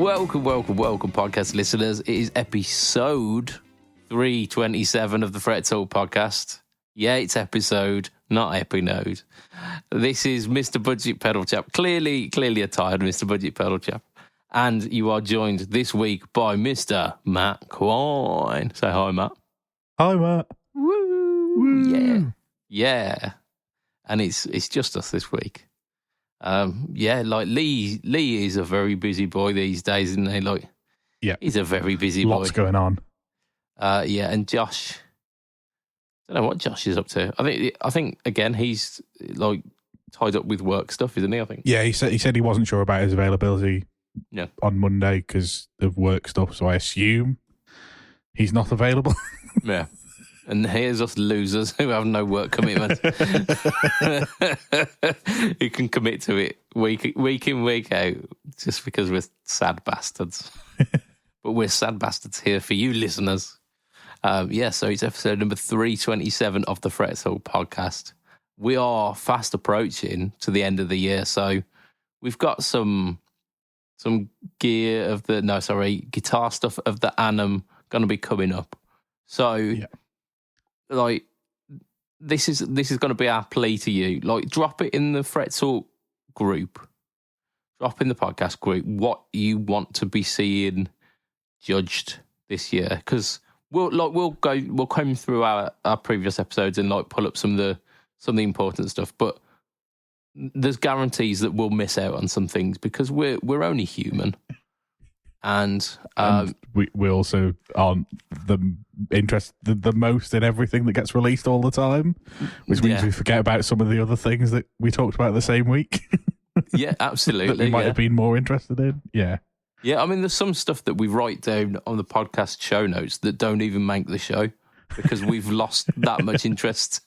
Welcome, podcast listeners. It is episode 327 of the Fret Talk podcast. Yeah, it's episode, not epinode. This is Mr. BudgetPedalChap, clearly a tired Mr. BudgetPedalChap. And you are joined this week by Mr. Matt Caline. Say hi, Matt. Hi, Matt. Woo. Yeah. And it's just us this week. Like Lee is a very busy boy these days, isn't he? Like, yeah, he's a very busy boy. Lots going on. And Josh, I don't know what Josh is up to. I think again he's like tied up with work stuff, isn't he? I think. Yeah, he said he wasn't sure about his availability. Yeah. On Monday because of work stuff, so I assume he's not available. Yeah. And here's us losers who have no work commitment. Who can commit to it week in, week out, just because we're sad bastards. But we're sad bastards here for you listeners. So it's episode number 327 of the Fret Talk podcast. We are fast approaching to the end of the year, so we've got some guitar stuff of the Annam going to be coming up. So... yeah. Like, this is going to be our plea to you. Like, drop it in the Fret Talk group. Drop in the podcast group what you want to be seeing judged this year. Because we'll come through our previous episodes and like pull up some of the important stuff. But there's guarantees that we'll miss out on some things because we're only human. And we also aren't the most in everything that gets released all the time, which means we forget about some of the other things that we talked about the same week. Yeah, absolutely. That we might have been more interested in. Yeah. Yeah, I mean, there's some stuff that we write down on the podcast show notes that don't even make the show because we've lost that much interest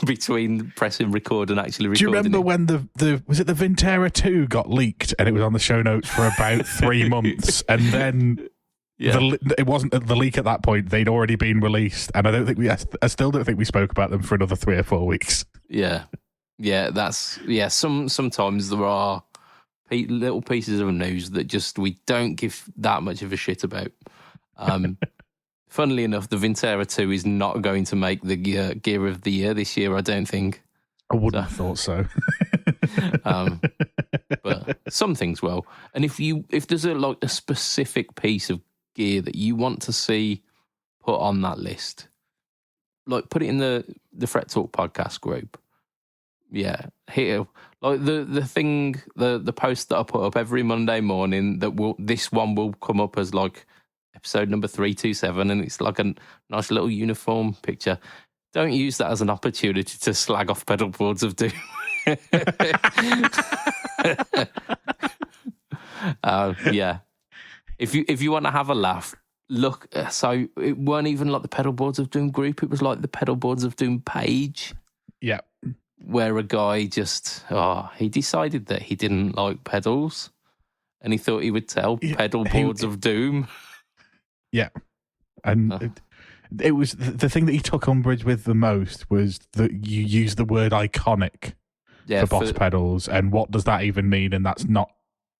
between pressing record and actually recording. Do you remember when the was it the Vintera 2 got leaked and it was on the show notes for about 3 months and then it wasn't the leak at that point, they'd already been released and I still don't think we spoke about them for another 3 or 4 weeks. Sometimes there are little pieces of news that just we don't give that much of a shit about. Funnily enough, the Vintera 2 is not going to make the gear of the year this year, I don't think. I wouldn't have thought so. But some things will. And if there's a specific piece of gear that you want to see put on that list, like put it in the Fret Talk podcast group. Yeah. Here, like the post that I put up every Monday morning, this one will come up as like episode number 327, and it's like a nice little uniform picture. Don't use that as an opportunity to slag off pedal boards of doom. If you want to have a laugh, look. So it weren't even like the pedal boards of doom group. It was like the pedal boards of doom page. Yeah, where a guy just he decided that he didn't like pedals, and he thought he would tell pedal boards of doom. Yeah, and it was the thing that he took umbrage with the most was that you use the word iconic for Boss pedals, and what does that even mean? And that's not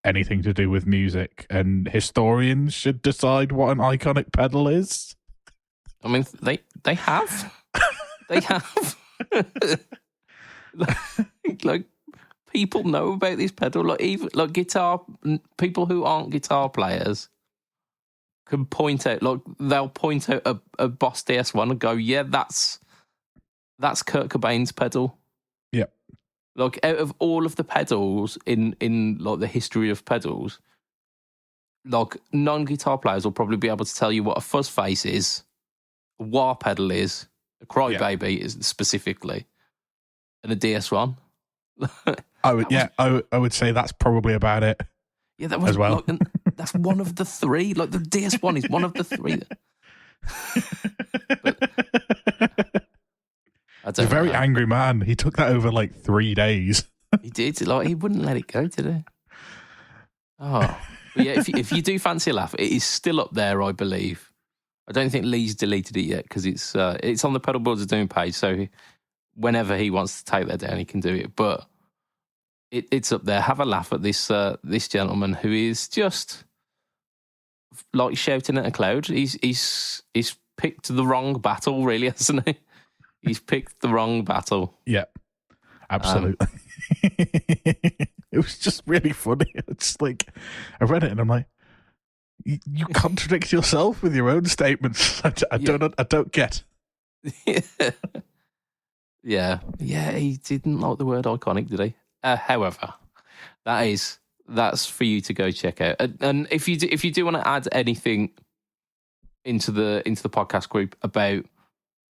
anything to do with music. And historians should decide what an iconic pedal is. I mean, they have, like people know about this pedal. Like even like guitar people who aren't guitar players can point out, like they'll point out a Boss DS1 and go, yeah, that's Kurt Cobain's pedal. Yeah. Like out of all of the pedals in like the history of pedals, like non-guitar players will probably be able to tell you what a fuzz face is, a wah pedal is, a crybaby is specifically, and a DS1. I would say that's probably about it. Yeah, that was as well. Like, that's one of the three. Like the DS1 is one of the three. He's a very angry man. He took that over like 3 days. He did. Like he wouldn't let it go, did he? Oh, but yeah. If you do fancy a laugh, it is still up there, I believe. I don't think Lee's deleted it yet because it's on the Pedalboards of Doom page. So whenever he wants to take that down, he can do it. But it's up there. Have a laugh at this this gentleman who is just like shouting at a cloud. He's picked the wrong battle, really, hasn't he? He's picked the wrong battle. Yeah, absolutely. It was just really funny. It's like, I read it and I'm like, you contradict yourself with your own statements. I don't get. Yeah, he didn't like the word iconic, did he? However, that's for you to go check out. And if you do want to add anything into the podcast group about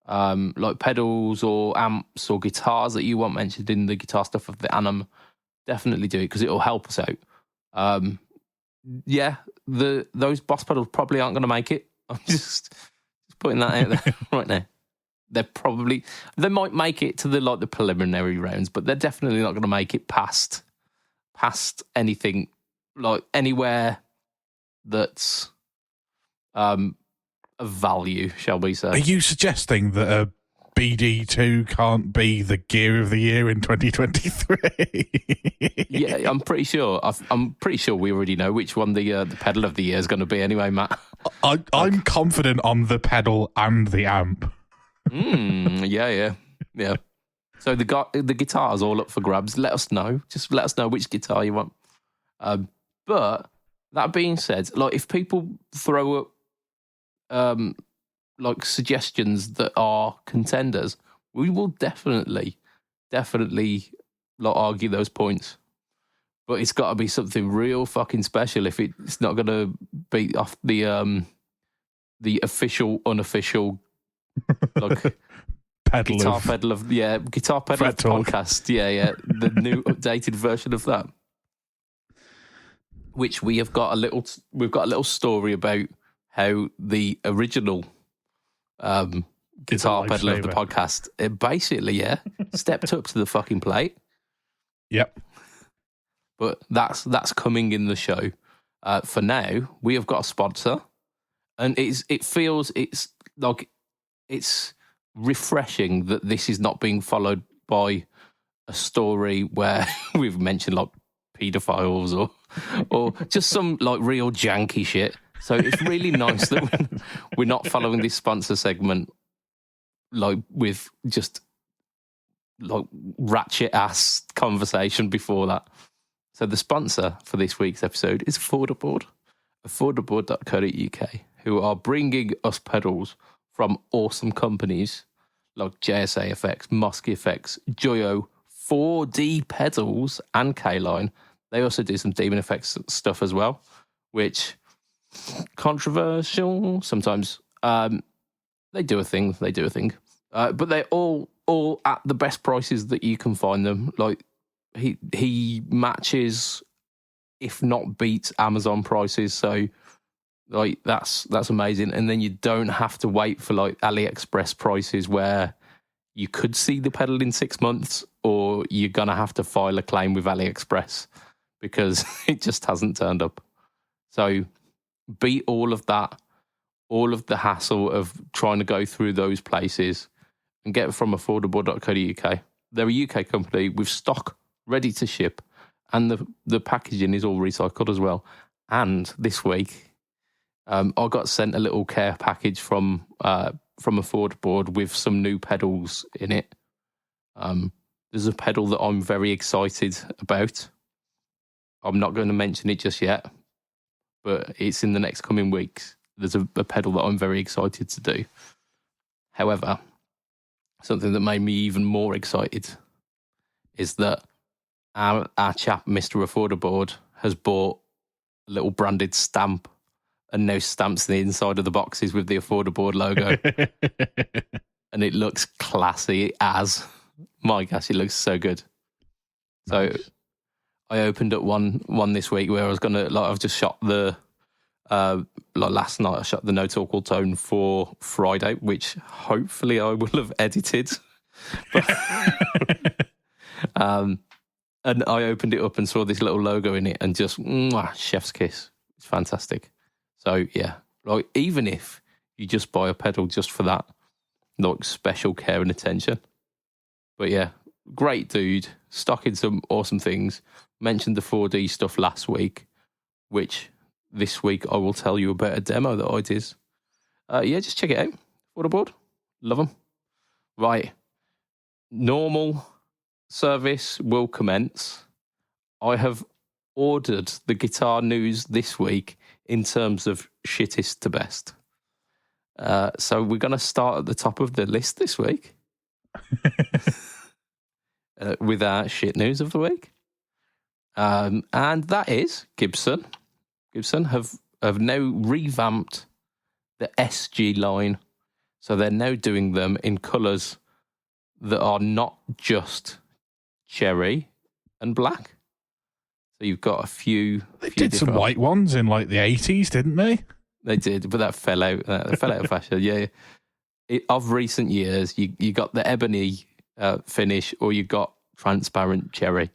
like pedals or amps or guitars that you want mentioned in the guitar stuff of the Anim, definitely do it because it'll help us out. Those Boss pedals probably aren't going to make it. I'm just putting that out there right now. They might make it to the preliminary rounds, but they're definitely not going to make it past anything, like anywhere that's of value, shall we say. Are you suggesting that a BD2 can't be the gear of the year in 2023? Yeah, I'm pretty sure. I'm pretty sure we already know which one the pedal of the year is going to be anyway, Matt. I'm confident on the pedal and the amp. Yeah. So the guitar's all up for grabs. Let us know. Just let us know which guitar you want. But that being said, like if people throw up like suggestions that are contenders, we will definitely like argue those points. But it's got to be something real fucking special if it's not going to beat off the official, unofficial like guitar pedal of the podcast. Yeah, the new updated version of that. Which we've got a little story about how the original guitar pedal of the podcast, it basically, stepped up to the fucking plate. Yep. But that's coming in the show. For now, we have got a sponsor, and it feels it's refreshing that this is not being followed by a story where we've mentioned like pedophiles or just some like real janky shit. So it's really nice that we're not following this sponsor segment like with just like ratchet ass conversation before that. So the sponsor for this week's episode is affordaboard.co.uk, who are bringing us pedals from awesome companies like JSA Effects, Mosky Effects, Joyo, 4D Pedals, and Caline. They also do some DemonFX stuff as well, which controversial sometimes. They do a thing. But they're all at the best prices that you can find them. Like he matches, if not beats, Amazon prices. So like that's amazing. And then you don't have to wait for like AliExpress prices where you could see the pedal in 6 months, or you're gonna have to file a claim with AliExpress because it just hasn't turned up. So beat all of that, all of the hassle of trying to go through those places and get it from affordable.co.uk. They're a UK company with stock ready to ship, and the packaging is all recycled as well. And this week, I got sent a little care package from Affordable with some new pedals in it. There's a pedal that I'm very excited about. I'm not going to mention it just yet, but it's in the next coming weeks. There's a pedal that I'm very excited to do. However, something that made me even more excited is that our chap, Mr. Affordable, has bought a little branded stamp and now stamps the inside of the boxes with the Affordable logo. And it looks classy as. My gosh, it looks so good. Nice. So I opened up one this week where I was going to, like, I've just shot the, last night I shot the No Talk All Tone for Friday, which hopefully I will have edited. But, and I opened it up and saw this little logo in it and just, chef's kiss. It's fantastic. So yeah, like even if you just buy a pedal just for that, like special care and attention. But yeah, great dude, stocking some awesome things. Mentioned the 4D stuff last week, which this week I will tell you about a demo that I did. Just check it out. Waterboard, love them. Right, normal service will commence. I have ordered the guitar news this week in terms of shittest to best. So we're going to start at the top of the list this week with our shit news of the week. And that is Gibson. Gibson have now revamped the SG line. So they're now doing them in colours that are not just cherry and black. So you've got a few. They did some white ones in like the 80s, didn't they? They did, but that fell out. That fell out of fashion. Yeah. Of recent years, you got the ebony finish, or you got transparent cherry,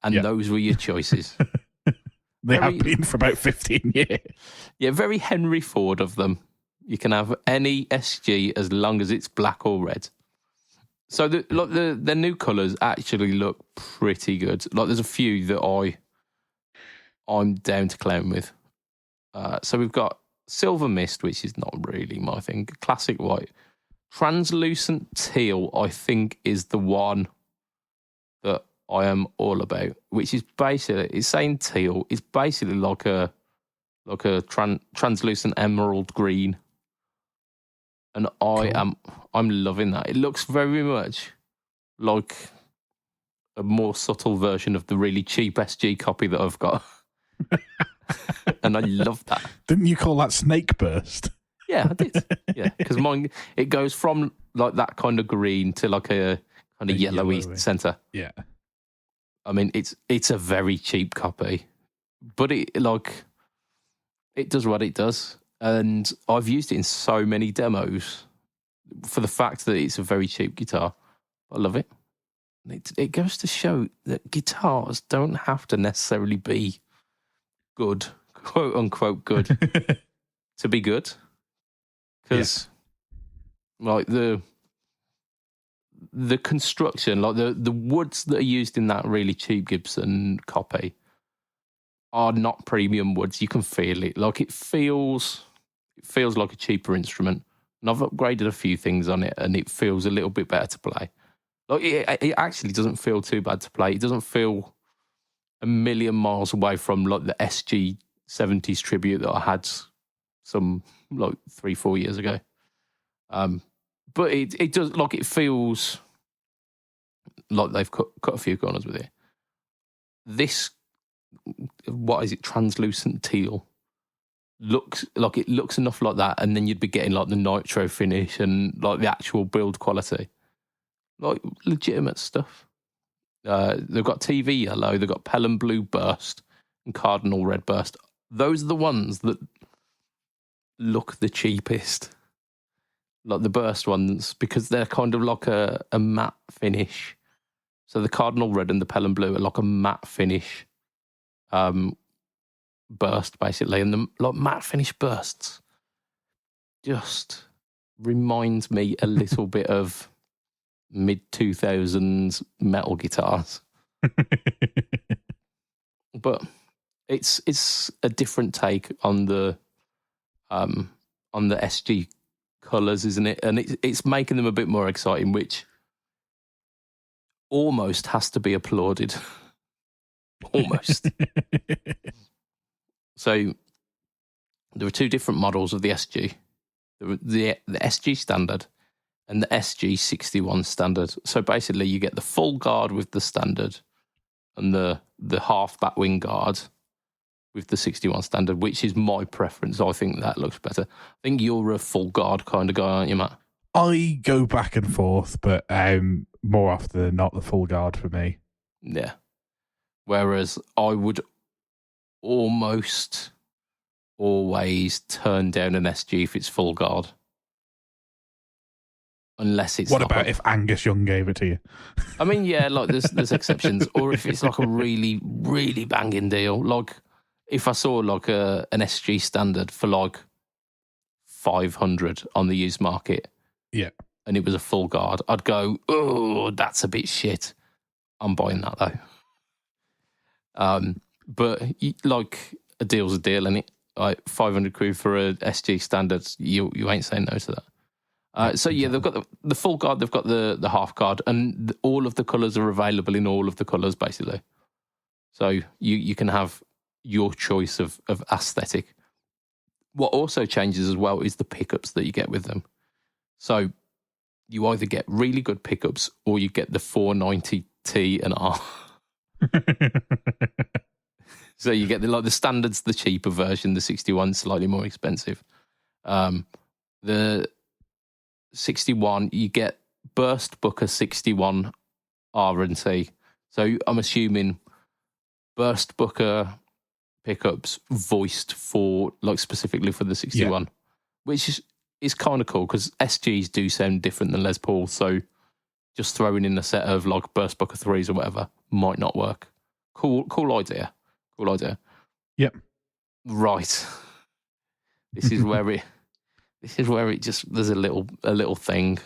and those were your choices. They have been for about 15 years. Yeah, very Henry Ford of them. You can have any SG as long as it's black or red. So the new colours actually look pretty good. Like there's a few that I'm down to clown with. So we've got Silver Mist, which is not really my thing. Classic white. Translucent Teal, I think, is the one that I am all about, which is basically, it's saying teal. It's basically like a translucent emerald green. And I'm loving that. It looks very much like a more subtle version of the really cheap SG copy that I've got. And I love that. Didn't you call that Snake Burst? Yeah, I did. Yeah, because mine, it goes from like that kind of green to like a kind of yellowy centre. Yeah. I mean, it's a very cheap copy, but it does what it does. And I've used it in so many demos for the fact that it's a very cheap guitar. I love it. It goes to show that guitars don't have to necessarily be good, quote unquote good, to be good. Because like the construction, like the woods that are used in that really cheap Gibson copy are not premium woods. You can feel it. Like it feels like a cheaper instrument. And I've upgraded a few things on it, and it feels a little bit better to play. Like it actually doesn't feel too bad to play. It doesn't feel a million miles away from like the SG 70s tribute that I had some like 3-4 years ago. But it does, like, it feels like they've cut a few corners with it. This, what is it, translucent teal, looks like it looks enough like that, and then you'd be getting like the nitro finish and like the actual build quality, like legitimate stuff. They've got TV yellow, they've got Pelham blue burst and cardinal red burst. Those are the ones that look the cheapest, like the burst ones, because they're kind of like a matte finish. So the cardinal red and the Pelham blue are like a matte finish burst, basically. And the like matte finish bursts just reminds me a little bit of mid-2000s metal guitars. But it's a different take on the SG colours, isn't it? And it's making them a bit more exciting, which almost has to be applauded. Almost. So there are two different models of the SG. The SG standard and the SG 61 standard. So basically you get the full guard with the standard and the half batwing guard with the 61 standard, which is my preference. I think that looks better. I think you're a full guard kind of guy, aren't you, Matt? I go back and forth, but more often than not, the full guard for me. Yeah. Whereas I would almost always turn down an SG if it's full guard. Unless it's what about if Angus Young gave it to you? I mean, yeah, like there's exceptions. Or if it's like a really, really banging deal. Like if I saw like an SG standard for like 500 on the used market, yeah, and it was a full guard, I'd go, oh, that's a bit shit. I'm buying that though. But like a deal's a deal, and it like 500 quid for a SG standard, you ain't saying no to that. So yeah, they've got the full guard, they've got the half guard, and all of the colours are available in all of the colours basically. So you can have your choice of aesthetic. What also changes as well is the pickups that you get with them. So you either get really good pickups or you get the 490T and R. So you get the standards, the cheaper version, the 61 slightly more expensive. The 61, you get Burst Booker 61 R and T. So I'm assuming Burst Booker pickups voiced for specifically for the 61, which is kind of cool because SGs do sound different than Les Paul. So just throwing in a set of Burst Booker 3s or whatever might not work. Cool idea. Cool idea. Yep. Right. This is where it just there's a little thing.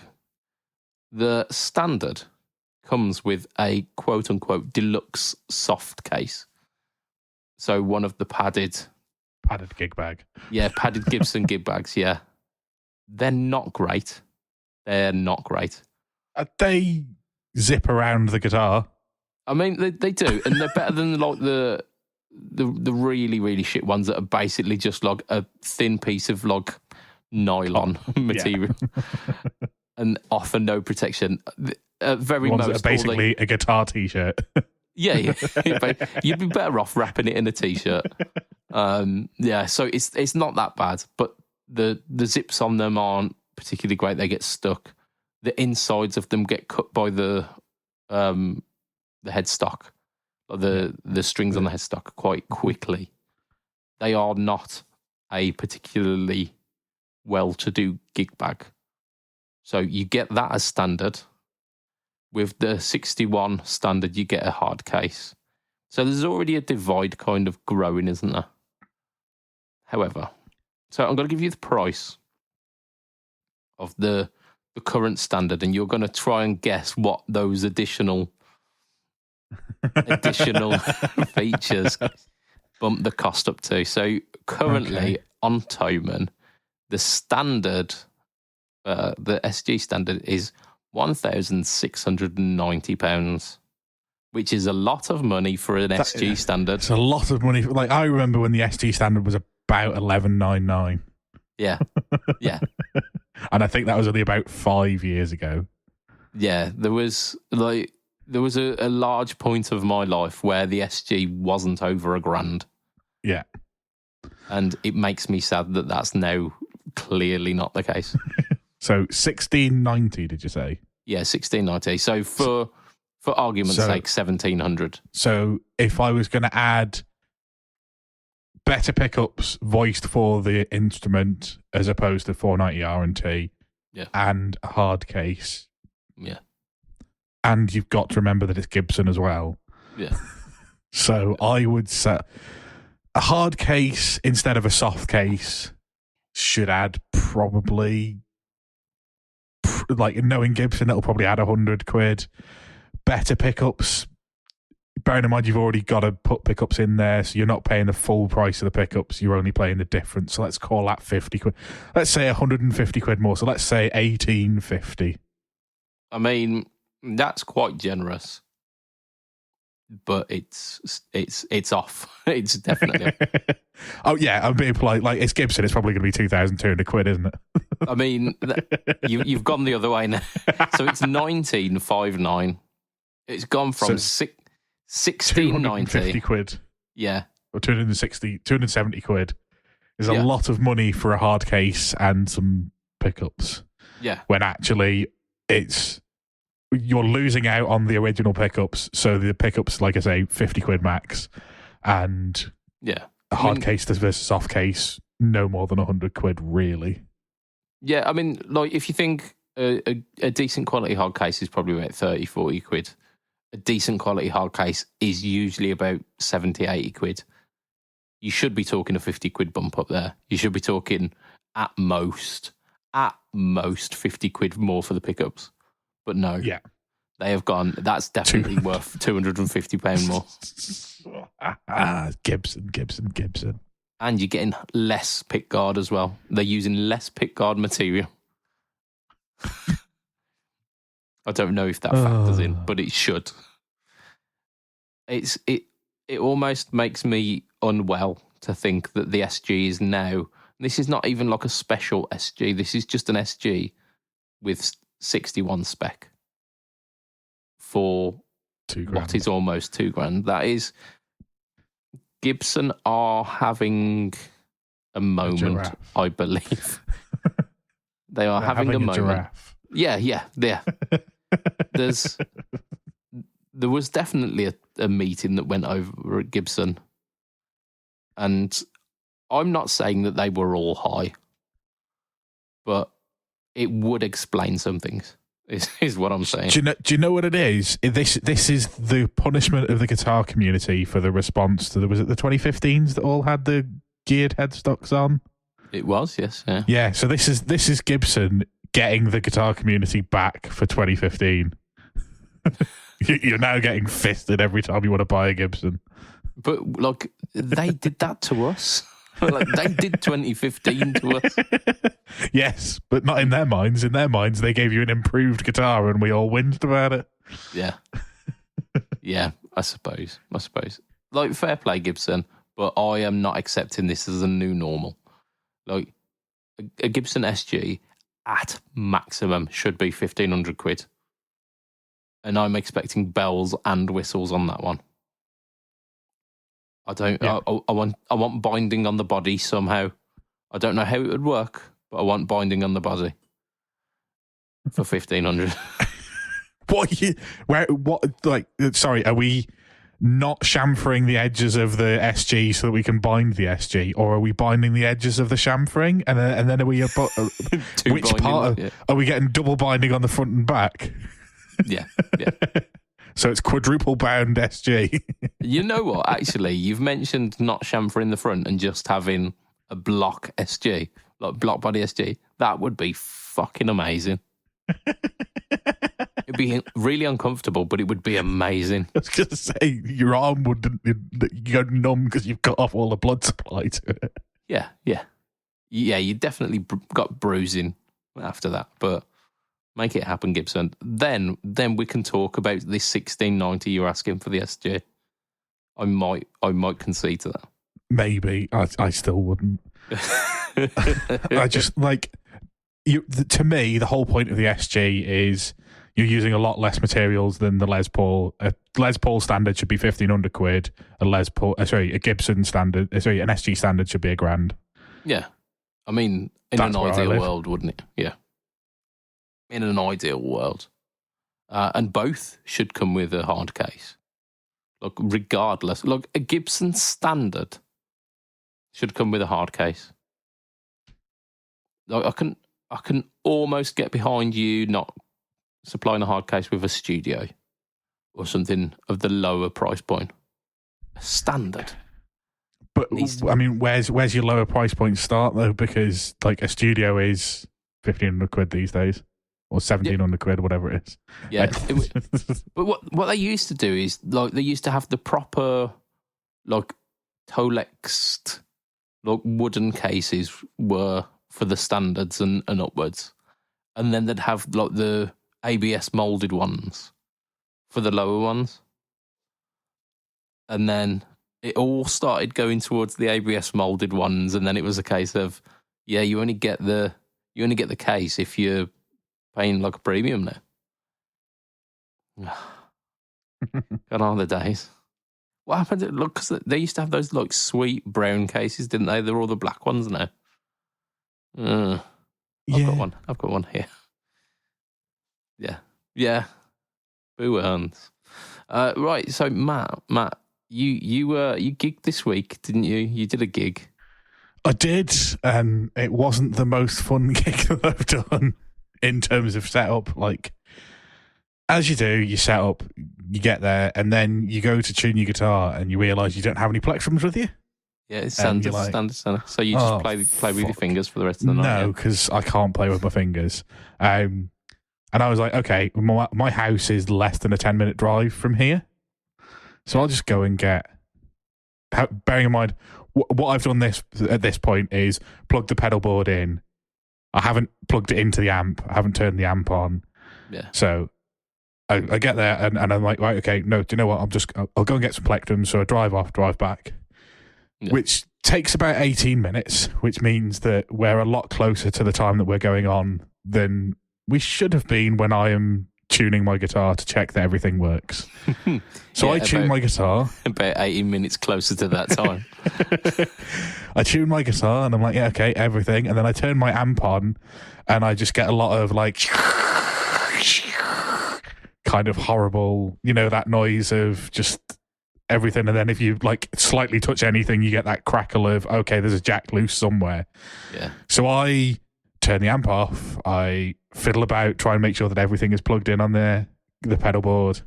The standard comes with a quote unquote deluxe soft case. So one of the padded gig bag. Yeah, padded Gibson gig bags, yeah. They're not great. They zip around the guitar. I mean, they do, and they're better than the really, really shit ones that are basically just a thin piece of nylon material and offer no protection. Very ones most that are basically a guitar t-shirt. Yeah. You'd be better off wrapping it in a t-shirt. So it's not that bad, but the zips on them aren't particularly great. They get stuck. The insides of them get cut by the headstock, the strings on the headstock quite quickly. They are not a particularly well-to-do gig bag. So you get that as standard. With the 61 standard, you get a hard case. So there's already a divide kind of growing, isn't there? However, so I'm going to give you the price of the current standard, and you're going to try and guess what those additional features bump the cost up to. So currently on Thomann, the standard, the SG standard is £1,690, which is a lot of money for an SG standard. It's a lot of money. I remember when the SG standard was about $11,999. Yeah. And I think that was only about 5 years ago. Yeah, there was a large point of my life where the SG wasn't over £1,000. Yeah. And it makes me sad that that's now clearly not the case. So 1690, did you say? Yeah, 1690. So for argument's sake, 1700. So if I was going to add better pickups voiced for the instrument as opposed to 490 R&T, and a hard case, and you've got to remember that it's Gibson as well. Yeah. So I would say a hard case instead of a soft case should add probably. Knowing Gibson, it'll probably add 100 quid. Better pickups, bearing in mind you've already got to put pickups in there, so you're not paying the full price of the pickups, you're only paying the difference. So let's call that 50 quid. Let's say 150 quid more, so let's say 1850. I mean, that's quite generous, but it's off. It's definitely off. Oh yeah, I'm being polite. It's Gibson. It's probably going to be 2,200 quid, isn't it? I mean, you've gone the other way now. So it's 1959. It's gone from 1690 quid. Yeah, or 270 quid. Is a lot of money for a hard case and some pickups. Yeah, when actually you're losing out on the original pickups. So the pickups, like I say, 50 quid max, and a hard case versus soft case, no more than 100 quid, really. Yeah, I mean, if you think a decent quality hard case is probably about 30, 40 quid, a decent quality hard case is usually about 70, 80 quid. You should be talking a 50 quid bump up there. You should be talking at most 50 quid more for the pickups. But no. Yeah. They have gone, that's definitely worth £250 more. Gibson. And you're getting less pickguard as well. They're using less pickguard material. I don't know if that factors in, but it should. It almost makes me unwell to think that the SG is now... This is not even like a special SG. This is just an SG with 61 spec for what is almost £2,000. That is... Gibson are having a moment, I believe. They are having a moment. Giraffe. Yeah. There was definitely a meeting that went over at Gibson, and I'm not saying that they were all high, but it would explain some things. Is what I'm saying. Do you know what it is? This is the punishment of the guitar community for the response to was it the 2015s that all had the geared headstocks on? It was, yes, yeah. Yeah, so this is Gibson getting the guitar community back for 2015. You're now getting fisted every time you want to buy a Gibson. But like they did that to us. Like they did 2015 to us. Yes, but not in their minds. In their minds, they gave you an improved guitar and we all whinged about it. Yeah. Yeah, I suppose. Like, fair play, Gibson, but I am not accepting this as a new normal. Like, a Gibson SG at maximum should be £1,500. And I'm expecting bells and whistles on that one. I don't. Yeah. I want binding on the body somehow. I don't know how it would work, but I want binding on the body for 1,500. Sorry, are we not chamfering the edges of the SG so that we can bind the SG, or are we binding the edges of the chamfering? And then are we which part? Are we getting double binding on the front and back? Yeah. So it's quadruple bound SG. You know what? Actually, you've mentioned not chamfering the front and just having a block SG, like block body SG. That would be fucking amazing. It'd be really uncomfortable, but it would be amazing. I was going to say, your arm would go numb because you've cut off all the blood supply to it. Yeah. You definitely got bruising after that, but... Make it happen, Gibson. Then we can talk about this 1690 you're asking for the SG. I might concede to that. Maybe. I still wouldn't. I just like to me the whole point of the SG is you're using a lot less materials than the Les Paul. A Les Paul standard should be £1,500. A Gibson standard, an SG standard should be £1,000. Yeah, I mean, in an ideal world, wouldn't it? Yeah. In an ideal world. And both should come with a hard case. Look, regardless. Look, a Gibson standard should come with a hard case. Like, I can almost get behind you not supplying a hard case with a studio or something of the lower price point. A standard. But, I mean, where's your lower price point start, though? Because, like, a studio is £1,500 these days. Or £1,700, whatever it is. Yeah. But what they used to do is, like, they used to have the proper, like, Tolexed, like, wooden cases were for the standards and upwards. And then they'd have, like, the ABS moulded ones for the lower ones. And then it all started going towards the ABS moulded ones. And then it was a case of, yeah, you only get the case if you're paying like a premium now. Gone on the days. What happened? Look, because they used to have those like sweet brown cases, didn't they? They're all the black ones now. I've got one here. Yeah. Boo earns. Right. So Matt, you gigged this week, didn't you? You did a gig. I did, and it wasn't the most fun gig that I've done. In terms of setup, like, as you do, you set up, you get there, and then you go to tune your guitar, and you realise you don't have any plectrums with you. Yeah, it's standard. So you just play with your fingers for the rest of the night. No, because I can't play with my fingers. And And I was like, okay, my house is less than a 10-minute drive from here. So I'll just go and get... Bearing in mind, what I've done at this point is plug the pedal board in. I haven't plugged it into the amp. I haven't turned the amp on. Yeah. So I get there and I'm like, right, okay, no, do you know what? I'll go and get some plectrums. So I drive back, which takes about 18 minutes, which means that we're a lot closer to the time that we're going on than we should have been when I am tuning my guitar to check that everything works. So I tune my guitar. About 18 minutes closer to that time. I tune my guitar and I'm like, yeah, okay, everything. And then I turn my amp on and I just get a lot of like kind of horrible, that noise of just everything. And then if you like slightly touch anything, you get that crackle of, okay, there's a jack loose somewhere. Yeah. So I turn the amp off. I fiddle about, try and make sure that everything is plugged in on the pedal board.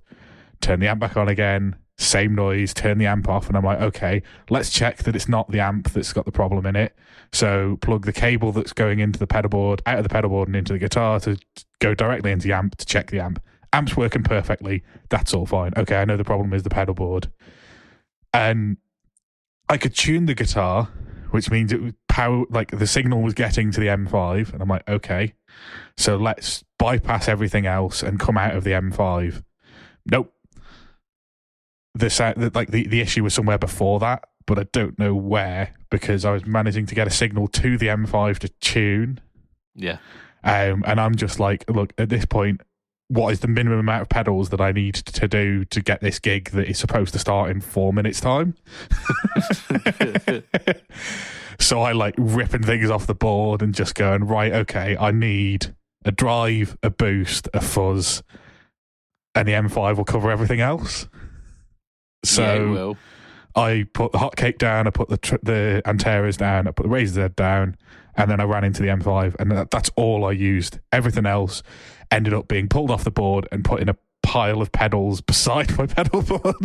Turn the amp back on again. Same noise. Turn the amp off, and I'm like, okay, let's check that it's not the amp that's got the problem in it. So plug the cable that's going into the pedal board out of the pedal board and into the guitar to go directly into the amp to check the amp. Amp's working perfectly. That's all fine. Okay, I know the problem is the pedal board, and I could tune the guitar, which means it was power, like the signal was getting to the M5, and I'm like, okay, so let's bypass everything else and come out of the M5. Nope. The issue was somewhere before that, but I don't know where, because I was managing to get a signal to the M5 to tune. Yeah. And I'm just like, look, at this point, what is the minimum amount of pedals that I need to do to get this gig that is supposed to start in 4 minutes' time? So I like ripping things off the board and just going, right, okay, I need a drive, a boost, a fuzz, and the M5 will cover everything else. So yeah, it will. I put the hotcake down, I put the Anteras down, I put the Razor's Head down, and then I ran into the M5, and that's all I used. Everything else ended up being pulled off the board and put in a pile of pedals beside my pedal board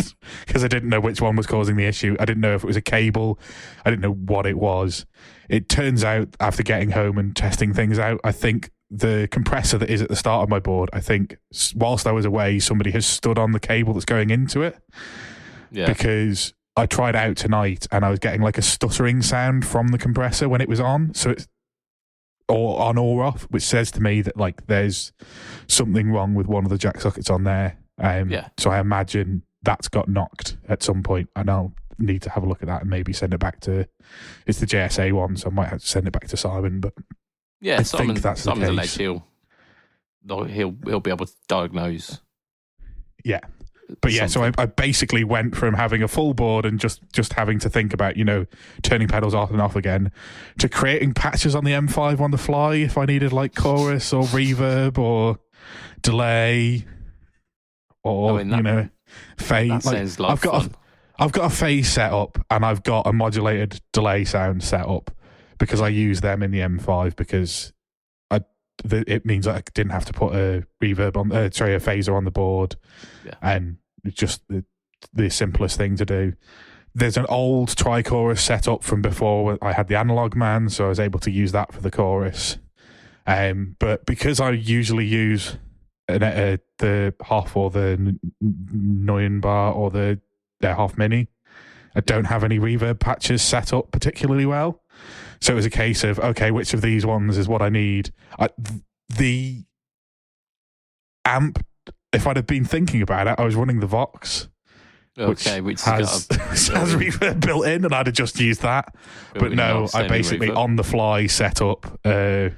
because I didn't know which one was causing the issue. I didn't know if it was a cable. I didn't know what it was. It turns out, after getting home and testing things out, I think the compressor that is at the start of my board, I think whilst I was away, somebody has stood on the cable that's going into it. Yeah. Because I tried out tonight and I was getting like a stuttering sound from the compressor when it was on. So it's or on or off, which says to me that like there's something wrong with one of the jack sockets on there. So I imagine that's got knocked at some point, and I'll need to have a look at that and maybe send it back to... It's the JSA one, so I might have to send it back to Simon, but yeah, I think that's the case. He'll be able to diagnose. Yeah. But yeah, so I basically went from having a full board and just having to think about, turning pedals off and off again, to creating patches on the M5 on the fly if I needed like chorus or reverb or delay or, phase. Sounds like fun. I've got a phase set up and I've got a modulated delay sound set up because I use them in the M5 because it means I didn't have to put a reverb on, a phaser on the board, and it's just the simplest thing to do. There's an old tri-chorus set up from before I had the Analog Man, so I was able to use that for the chorus. But because I usually use the Hoff or the Neuen Bar or the Hoff Mini, I don't have any reverb patches set up particularly well. So it was a case of, okay, which of these ones is what I need? The amp, if I'd have been thinking about it, I was running the Vox, which has reverb built in, and I'd have just used that. But no, I basically, on the fly, set up a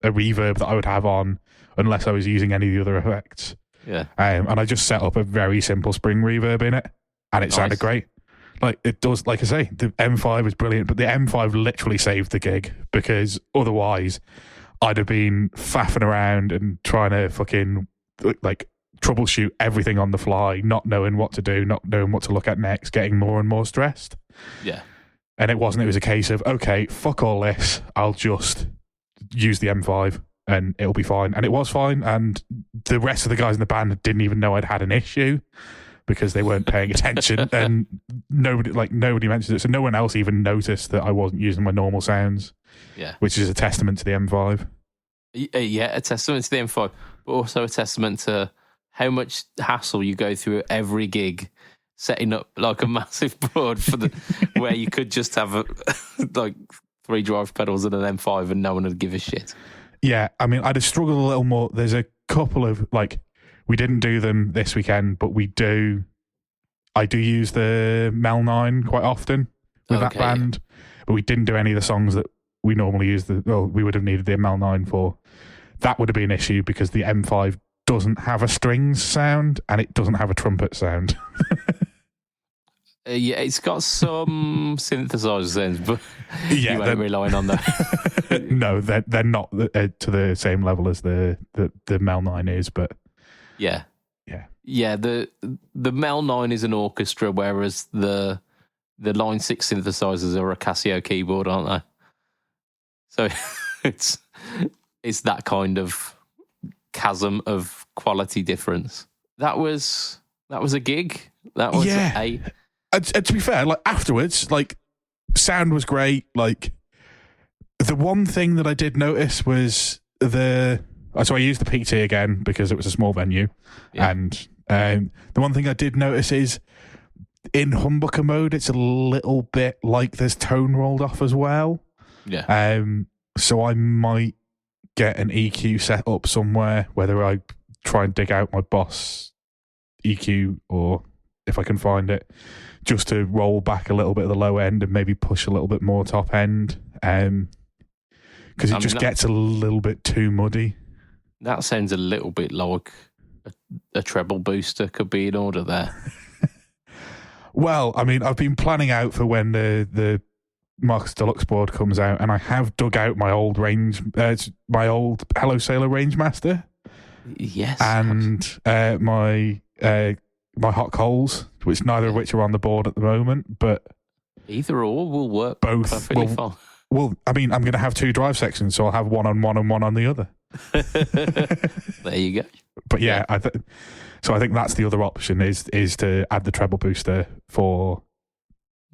reverb that I would have on unless I was using any of the other effects. Yeah. And I just set up a very simple spring reverb in it, and it sounded great. Like it does, like I say, the M5 is brilliant, but the M5 literally saved the gig because otherwise I'd have been faffing around and trying to fucking like troubleshoot everything on the fly, not knowing what to do, not knowing what to look at next, getting more and more stressed. Yeah. And it wasn't, it was a case of, okay, fuck all this, I'll just use the M5 and it'll be fine. And it was fine, and the rest of the guys in the band didn't even know I'd had an issue, because they weren't paying attention, and nobody mentioned it, so no one else even noticed that I wasn't using my normal sounds. Yeah, which is a testament to the M5. Yeah, a testament to the M5, but also a testament to how much hassle you go through at every gig, setting up like a massive board for where you could just have like 3 drive pedals and an M5 and no one would give a shit. Yeah, I mean, I'd have struggled a little more. There's a couple of, like, we didn't do them this weekend, but I do use the Mel 9 quite often with that band, but we didn't do any of the songs that we normally use. We would have needed the Mel 9 for. That would have been an issue because the M5 doesn't have a strings sound and it doesn't have a trumpet sound. Yeah, it's got some synthesizer sounds, but you ain't relying on that. No, they're not to the same level as the Mel 9 is, but yeah. The Mel 9 is an orchestra, whereas the Line 6 synthesizers are a Casio keyboard, aren't they? So it's that kind of chasm of quality difference. That was a gig. That was to be fair, like afterwards, like sound was great. Like the one thing that I did notice was so I used the PT again because it was a small venue, and the one thing I did notice is in humbucker mode, it's a little bit like there's tone rolled off as well. Yeah. So I might get an EQ set up somewhere, whether I try and dig out my Boss EQ or if I can find it, just to roll back a little bit of the low end and maybe push a little bit more top end, because it just gets a little bit too muddy. That sounds a little bit like a treble booster could be in order there. Well, I mean, I've been planning out for when the Marcus Deluxe board comes out, and I have dug out my old Hello Sailor Rangemaster. Yes. And my hot coals, which neither of which are on the board at the moment, but either or will work both perfectly fine. Well, I mean, I'm going to have 2 drive sections, so I'll have one on one and one on the other. There you go. But yeah. So I think that's the other option is to add the treble booster for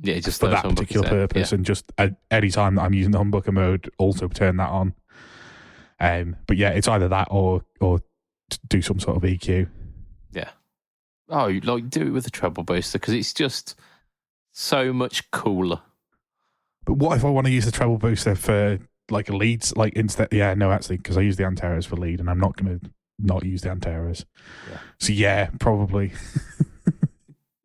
just for that particular purpose, and just any time that I'm using the humbucker mode, also turn that on. But yeah, it's either that or do some sort of EQ. Yeah. Oh, like do it with a treble booster because it's just so much cooler. But what if I want to use the treble booster for like a leads, like instead? Yeah, no, actually, because I use the Anteras for lead, and I'm not going to not use the Anteras. Yeah. So yeah, probably.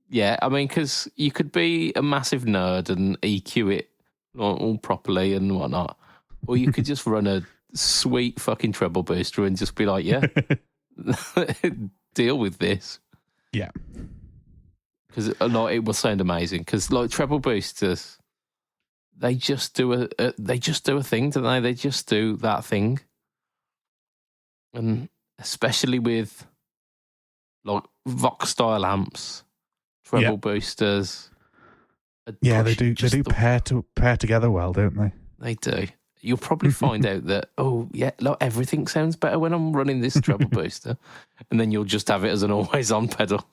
Yeah, I mean, because you could be a massive nerd and EQ it all properly and whatnot, or you could just run a sweet fucking treble booster and just be like, yeah, deal with this. Yeah. Because it will sound amazing. Because like treble boosters, they just do a thing, don't they? They just do that thing, and especially with like Vox style amps, treble boosters. Yeah, they do pair together well, don't they? They do. You'll probably find out that everything sounds better when I'm running this treble booster, and then you'll just have it as an always on pedal.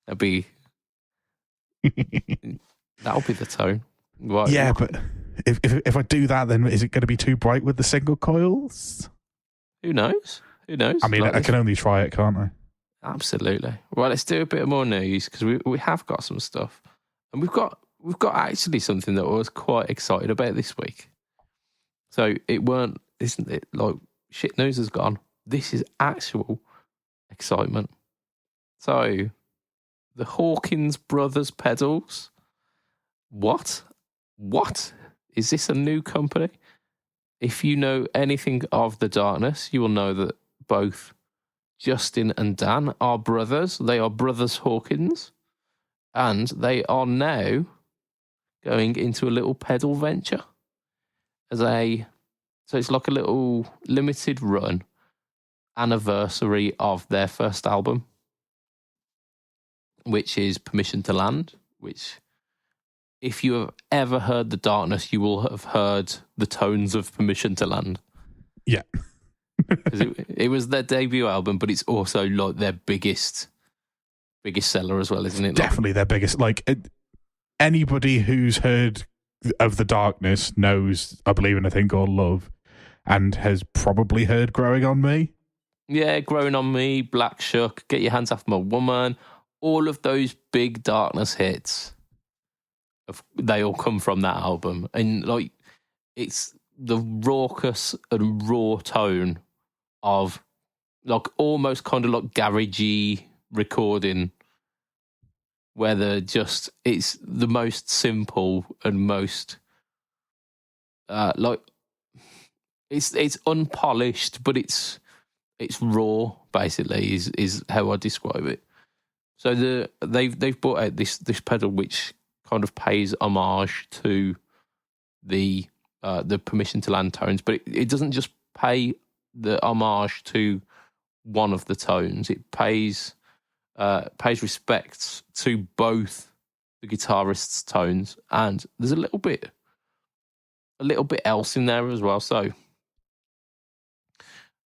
That'll be the tone. Right. Yeah, but if I do that, then is it going to be too bright with the single coils? Who knows? I mean, I can only try it, can't I? Absolutely. Well, let's do a bit more news because we have got some stuff, and we've got actually something that I was quite excited about this week. So isn't it like shit news has gone? This is actual excitement. So the Hawkins Brothers pedals. What is this? A new company? If you know anything of the darkness, you will know that both Justin and Dan are brothers. They are brothers Hawkins, and they are now going into a little pedal venture so it's like a little limited run anniversary of their first album, which is Permission to Land, which if you have ever heard The Darkness, you will have heard the tones of Permission to Land. Yeah. Because it was their debut album, but it's also like their biggest seller as well, isn't it? Definitely their biggest. Like anybody who's heard of The Darkness knows I Believe in a Thing Called Love, and has probably heard Growing on Me. Yeah, Growing on Me, Black Shuck, Get Your Hands Off My Woman, all of those big Darkness hits, they all come from that album. And like, it's the raucous and raw tone of like almost kind of like garagey recording, where it's the most simple and most like it's unpolished, but it's raw. Basically, is how I describe it. So they've brought out this pedal which kind of pays homage to the Permission to Land tones, but it doesn't just pay the homage to one of the tones. It pays respect to both the guitarist's tones, and there's a little bit else in there as well. So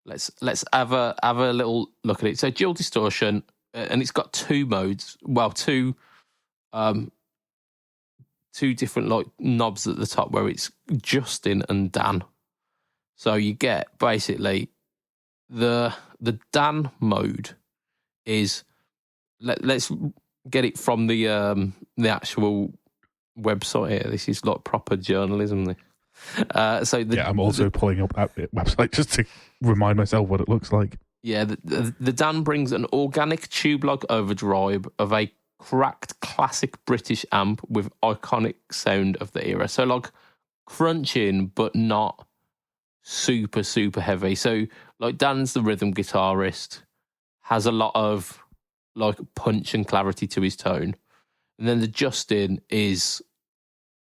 let's have a little look at it. So dual distortion, and it's got two modes. Well, two different like knobs at the top where it's Justin and Dan. So you get basically the Dan mode is let's get it from the actual website here. This is like proper journalism. I'm also pulling up that website just to remind myself what it looks like. Yeah, the Dan brings an organic tube-like overdrive of a cracked classic British amp with iconic sound of the era. So like crunching, but not super, super heavy. So like Dan's the rhythm guitarist, has a lot of like punch and clarity to his tone. And then the Justin is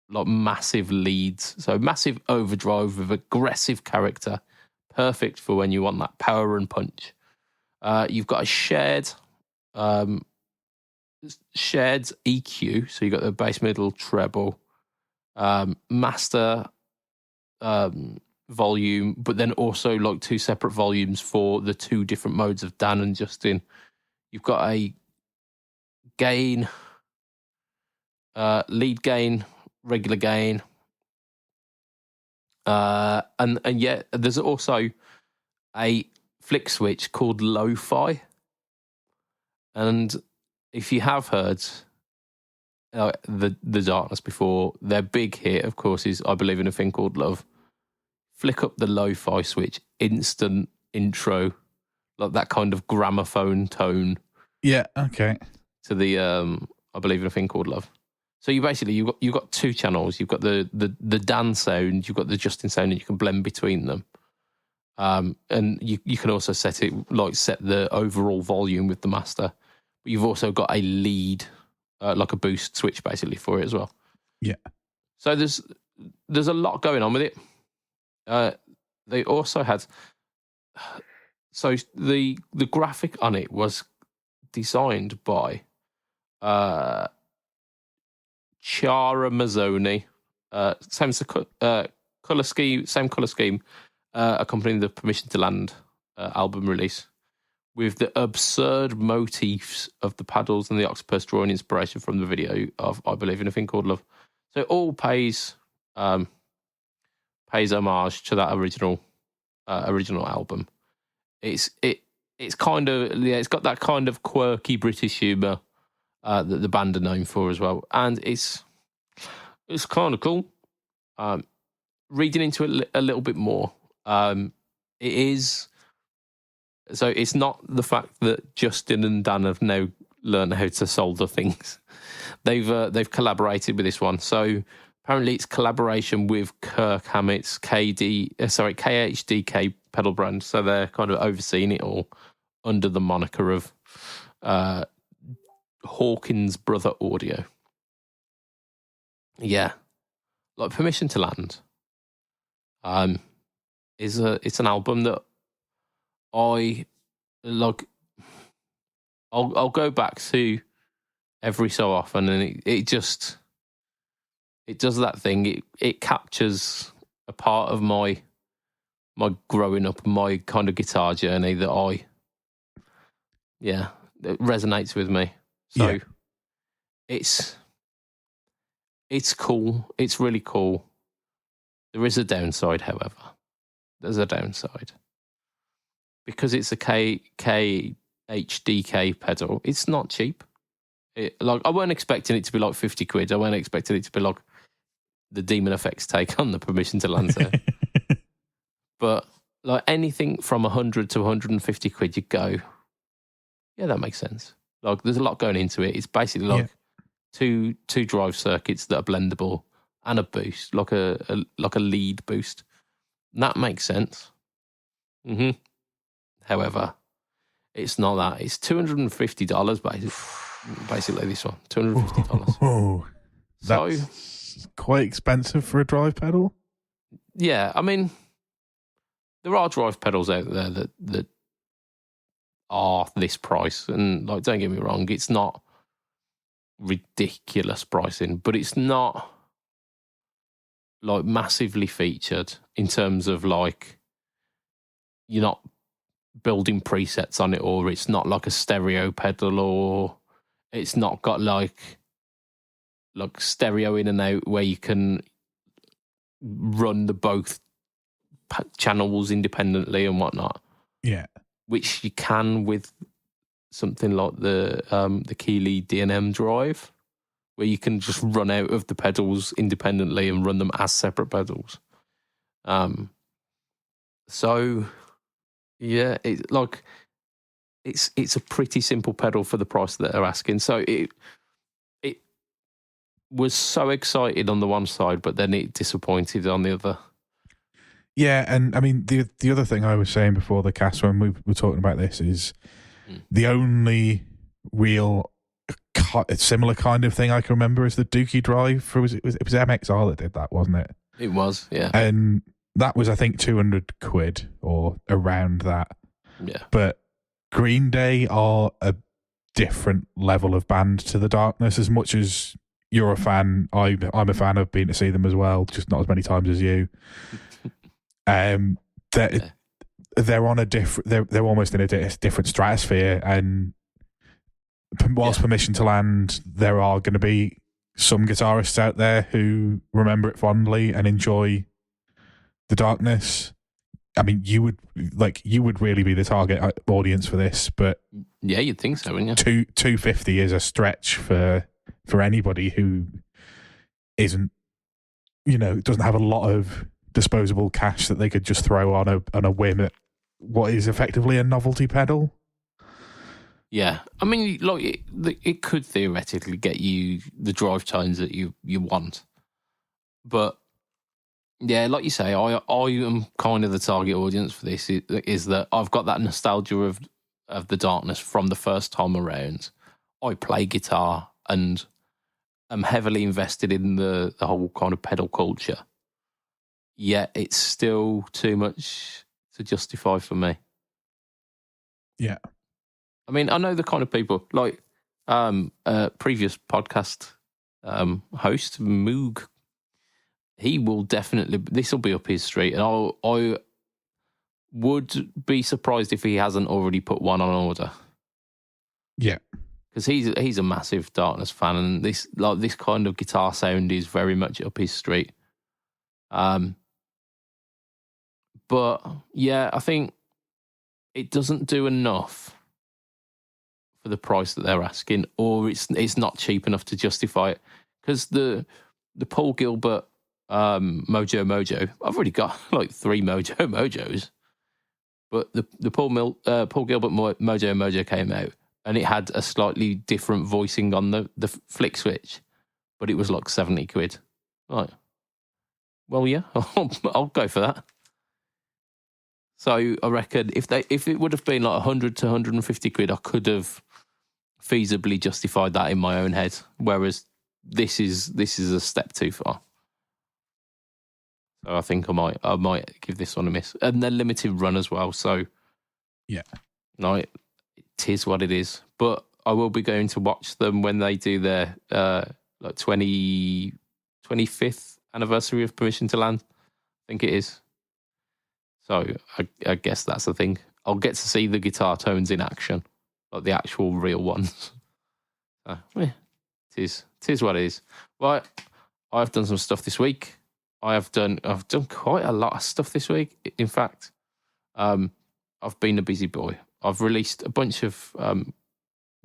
like massive leads. So massive overdrive with aggressive character. Perfect for when you want that power and punch. You've got a shared EQ. So you've got the bass, middle, treble, master volume, but then also like two separate volumes for the two different modes of Dan and Justin. You've got a gain, lead gain, regular gain, and yeah, there's also a flick switch called Lo-Fi. And if you have heard the Darkness before, their big hit, of course, is I Believe in a Thing Called Love. Flick up the Lo-Fi switch, instant intro, like that kind of gramophone tone. Yeah, okay. To the I Believe in a Thing Called Love. So you basically you've got two channels. You've got the Dan sound, you've got the Justin sound, and you can blend between them. And you can also set the overall volume with the master. But you've also got a lead, like a boost switch basically for it as well. Yeah. So there's a lot going on with it. They also had the graphic on it was designed by Chiara Mazzoni. Same color scheme, accompanying the Permission to Land album release, with the absurd motifs of the paddles and the octopus drawing inspiration from the video of I Believe in a Thing Called Love. So it all pays homage to that original album. It's kind of it's got that kind of quirky British humour that the band are known for as well, and it's kind of cool. Reading into it a little bit more, it is so it's not the fact that Justin and Dan have now learned how to solder things. They've collaborated with this one, so apparently it's collaboration with Kirk Hammett's KHDK pedal brand, so they're kind of overseeing it all under the moniker of Hawkins Brother Audio. Yeah, like Permission to Land it's an album that I like. I'll go back to every so often, and it does that thing. It captures a part of my growing up, my kind of guitar journey that it resonates with me. So it's cool. It's really cool. There is a downside, however. there's a downside. Because it's a KHDK pedal, it's not cheap. I weren't expecting it to be like 50 quid. I weren't expecting it to be like the DemonFX take on the Permission to Land set. But like anything from 100 to 150 quid, you go, yeah, that makes sense. Like there's a lot going into it. It's basically like two drive circuits that are blendable and a boost, like a lead boost. And that makes sense. Mm-hmm. However, it's not that. It's $250 basically this one. $250. Oh, that's quite expensive for a drive pedal. Yeah, I mean, there are drive pedals out there that are this price, and like, don't get me wrong, it's not ridiculous pricing, but it's not like massively featured in terms of like you're not building presets on it, or it's not like a stereo pedal, or it's not got like stereo in and out where you can run the both channels independently and whatnot. Yeah, which you can with something like the Caline D&M drive, where you can just run out of the pedals independently and run them as separate pedals. So yeah, it's a pretty simple pedal for the price that they're asking. So it was so excited on the one side, but then it disappointed on the other. Yeah, and I mean the other thing I was saying before the cast when we were talking about this is the only real similar kind of thing I can remember is the Dookie drive. It was MXR that did that, wasn't it? It was, yeah. And that was, I think, 200 quid or around that. Yeah. But Green Day are a different level of band to The Darkness. As much as you're a fan, I'm a fan. I've been to see them as well, just not as many times as you. They're on a different. They're almost in a different stratosphere. And whilst Permission to Land, there are going to be some guitarists out there who remember it fondly and enjoy The Darkness. I mean, you would really be the target audience for this, but yeah, you'd think so, wouldn't you? $250 is a stretch for anybody who isn't, doesn't have a lot of disposable cash that they could just throw on a whim at what is effectively a novelty pedal. Yeah, I mean, like it could theoretically get you the drive tones that you want, but yeah, like you say, I am kind of the target audience for this. Is that I've got that nostalgia of The Darkness from the first time around. I play guitar and am heavily invested in the whole kind of pedal culture. Yet it's still too much to justify for me. Yeah. I mean, I know the kind of people like previous podcast host Moog. He will definitely. This will be up his street, and I would be surprised if he hasn't already put one on order. Yeah, because he's a massive Darkness fan, and this kind of guitar sound is very much up his street. But yeah, I think it doesn't do enough for the price that they're asking, or it's not cheap enough to justify it. Because the Paul Gilbert Mojo, I've already got like 3 Mojos, but the Paul Gilbert Mojo came out, and it had a slightly different voicing on the flick switch, but it was like 70 quid. Right. Well, yeah, I'll go for that. So I reckon if it would have been like 100 to 150 quid, I could have feasibly justified that in my own head. Whereas this is a step too far. So I think I might give this one a miss. And they're limited run as well. So yeah, no, it is what it is. But I will be going to watch them when they do their 25th anniversary of Permission to Land. I think it is. So I guess that's the thing. I'll get to see the guitar tones in action, like the actual real ones. So, yeah, it is what it is. Right, I've done some stuff this week. I've done quite a lot of stuff this week. In fact, I've been a busy boy. I've released a bunch of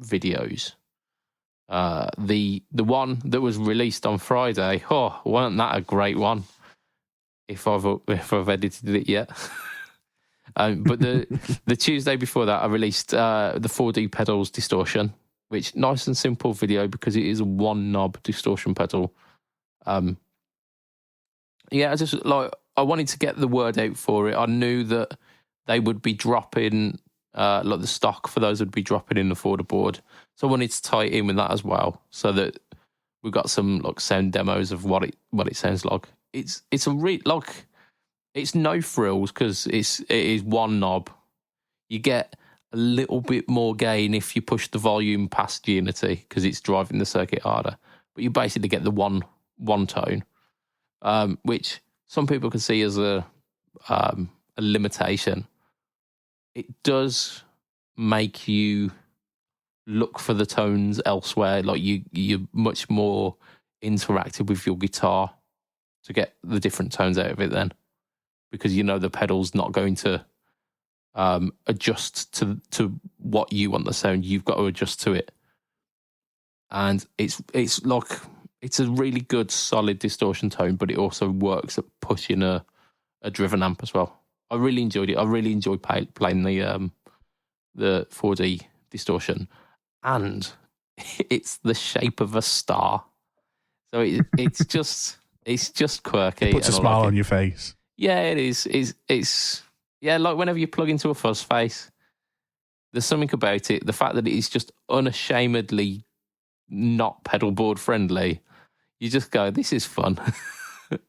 videos. The one that was released on Friday, wasn't that a great one? If I've edited it yet. But the Tuesday before that, I released the 4D pedals distortion, which nice and simple video because it is a one knob distortion pedal. I wanted to get the word out for it. I knew that they would be dropping, like the stock for those would be dropping in the Forder board. So I wanted to tie it in with that as well, so that we've got some like sound demos of what it sounds like. It's no frills because it is one knob. You get a little bit more gain if you push the volume past unity because it's driving the circuit harder. But you basically get the one tone, which some people can see as a limitation. It does make you look for the tones elsewhere. Like you're much more interactive with your guitar to get the different tones out of it then. Because the pedal's not going to adjust to what you want the sound. You've got to adjust to it, and it's a really good solid distortion tone, but it also works at pushing a driven amp as well. I really enjoyed it. I really enjoyed playing the 4D distortion, and it's the shape of a star. So it's just quirky. It puts a smile on your face. Yeah, it is. It's like whenever you plug into a fuzz face, there's something about it. The fact that it is just unashamedly not pedal board friendly, you just go, this is fun.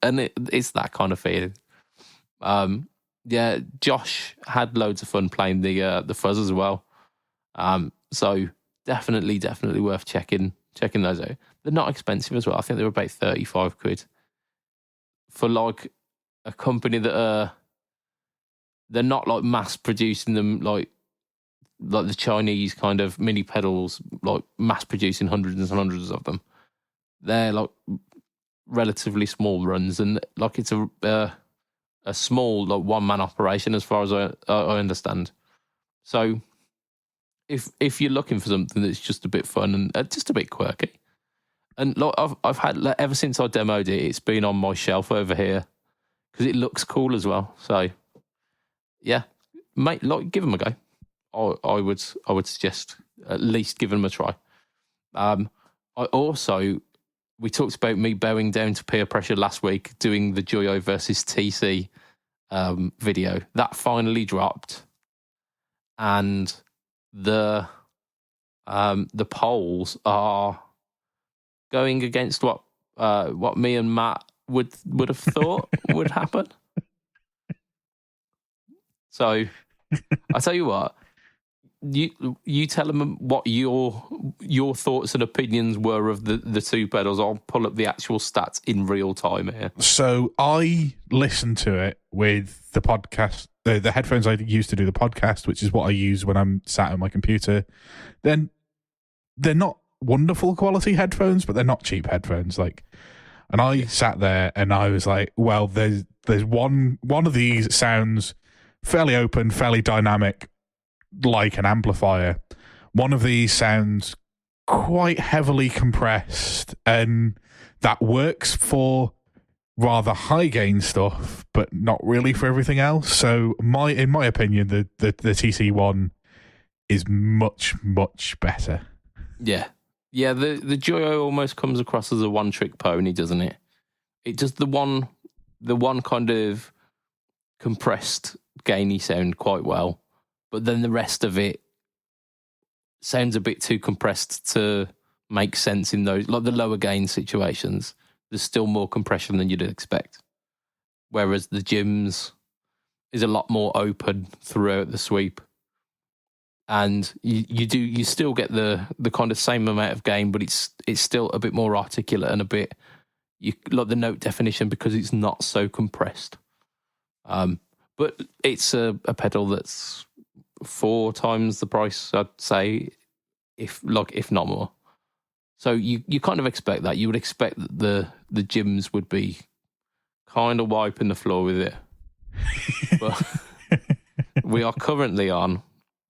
And it's that kind of feeling. Josh had loads of fun playing the fuzz as well. So definitely worth checking those out. They're not expensive as well. I think they were about 35 quid. For like a company that they're not like mass producing them like the Chinese kind of mini pedals, like mass producing hundreds and hundreds of them. They're like relatively small runs, and like it's a small like one man operation as far as I understand. So if you're looking for something that's just a bit fun and just a bit quirky, and like I've had like, ever since I demoed it, it's been on my shelf over here. Because it looks cool as well. So, yeah, mate, like give them a go. I would suggest at least give them a try. We talked about me bowing down to peer pressure last week, doing the Joyo versus TC video. That finally dropped, and the polls are going against what me and Matt would have thought would happen. So I tell you what, you tell them what your thoughts and opinions were of the two pedals. I'll pull up the actual stats in real time here. So I listened to it with the podcast, the headphones I use to do the podcast, which is what I use when I'm sat at my computer. Then they're not wonderful quality headphones, but they're not cheap headphones. And I sat there and I was like, well, there's one of these sounds fairly open, fairly dynamic, like an amplifier. One of these sounds quite heavily compressed, and that works for rather high gain stuff, but not really for everything else. So in my opinion, the TC one is much, much better. Yeah. Yeah, the Joyo almost comes across as a one-trick pony, doesn't it? It does the one kind of compressed, gainy sound quite well, but then the rest of it sounds a bit too compressed to make sense in those, like the lower gain situations. There's still more compression than you'd expect. Whereas the Jim's is a lot more open throughout the sweep. And you still get the kind of same amount of gain, but it's still a bit more articulate and a bit like the note definition because it's not so compressed. But it's a pedal that's 4 times the price, I'd say, if not more. So you kind of expect that. You would expect that the Jims would be kind of wiping the floor with it. But we are currently on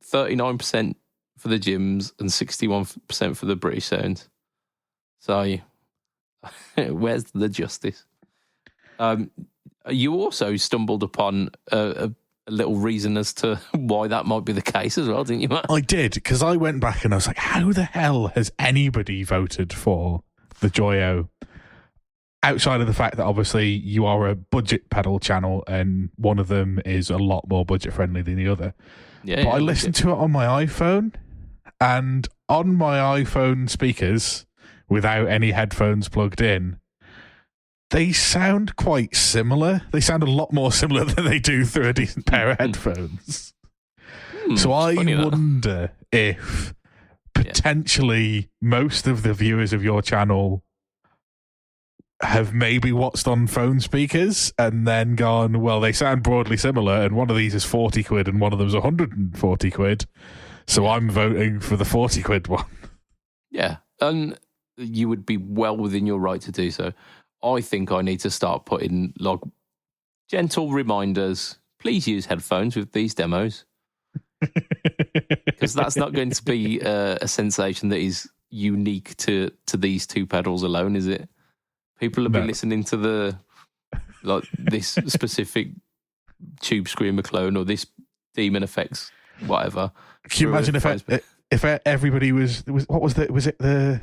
39% for the gyms and 61% for the British sounds. So where's the justice? You also stumbled upon a little reason as to why that might be the case as well, didn't you, Matt? I did, because I went back and I was like, how the hell has anybody voted for the Joyo? Outside of the fact that obviously you are a budget pedal channel and one of them is a lot more budget friendly than the other. But I listened to it on my iPhone, and on my iPhone speakers, without any headphones plugged in, they sound quite similar. They sound a lot more similar than they do through a decent pair of headphones. So I wonder if potentially most of the viewers of your channel have maybe watched on phone speakers and then gone, well, they sound broadly similar, and one of these is 40 quid and one of them's 140 quid. So I'm voting for the 40 quid one. Yeah. And you would be well within your right to do so. I think I need to start putting like gentle reminders. Please use headphones with these demos. Because that's not going to be a sensation that is unique to these two pedals alone, is it? People have been listening to this specific Tube Screamer clone or this DemonFX, whatever. Can you imagine if everybody was what was it the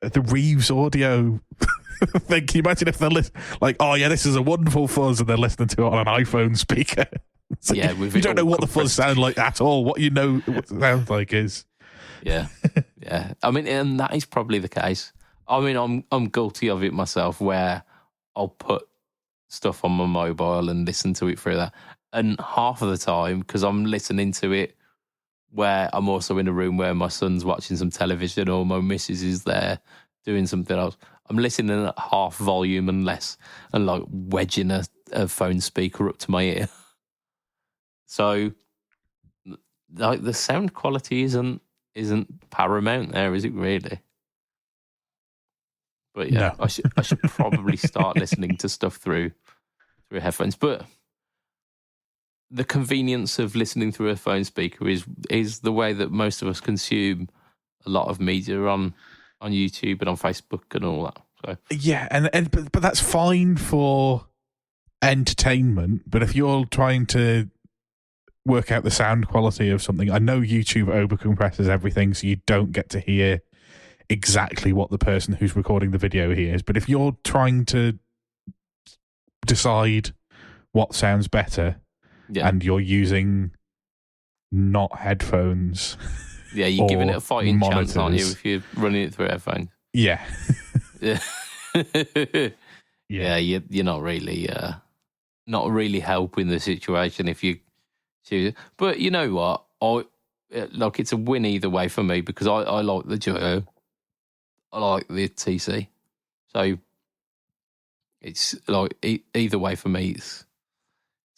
Reeves audio thing? Can you imagine if they're like, oh yeah, this is a wonderful fuzz, and they're listening to it on an iPhone speaker? Like, yeah, you don't know what the fuzz sounds like at all. What you know what it sounds like is yeah. I mean, and that is probably the case. I mean, I'm guilty of it myself, where I'll put stuff on my mobile and listen to it through that. And half of the time, because I'm listening to it where I'm also in a room where my son's watching some television or my missus is there doing something else, I'm listening at half volume and less, and like wedging a phone speaker up to my ear. So, like, the sound quality isn't paramount there, is it really? But yeah, no. I should probably start listening to stuff through headphones. But the convenience of listening through a phone speaker is the way that most of us consume a lot of media on YouTube and on Facebook and all that. So yeah, but that's fine for entertainment. But if you're trying to work out the sound quality of something, I know YouTube overcompresses everything, so you don't get to hear exactly what the person who's recording the video hears. But if you're trying to decide what sounds better, and you're using not headphones, yeah, you're giving it a fighting chance, aren't you, if you're running it through headphones? Yeah. Yeah, you're not really helping the situation if you choose. But you know what? It's a win either way for me, because I like the Joyo. I like the TC. So it's like either way for me, it's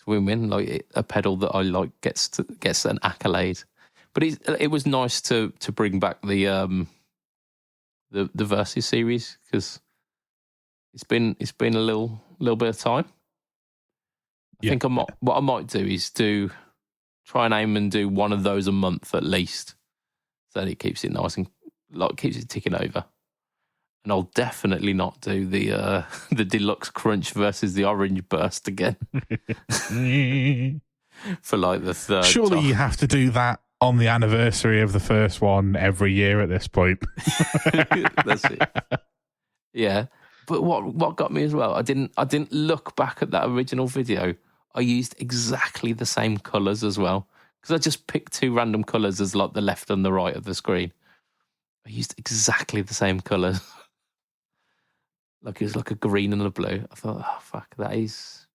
win-win. Like a pedal that I like gets an accolade. But it was nice to bring back the Versus series, because it's been a little bit of time. I think what I might do is try and aim and do one of those a month at least, so that it keeps it nice and keeps it ticking over. And I'll definitely not do the Deluxe Crunch versus the Orange Burst again for like the third. Surely time. You have to do that on the anniversary of the first one every year at this point. That's it. Yeah, but what got me as well, I didn't look back at that original video. I used exactly the same colours as well, because I just picked two random colours as like the left and the right of the screen. I used exactly the same colours. Like it was like a green and a blue. I thought, oh fuck, that is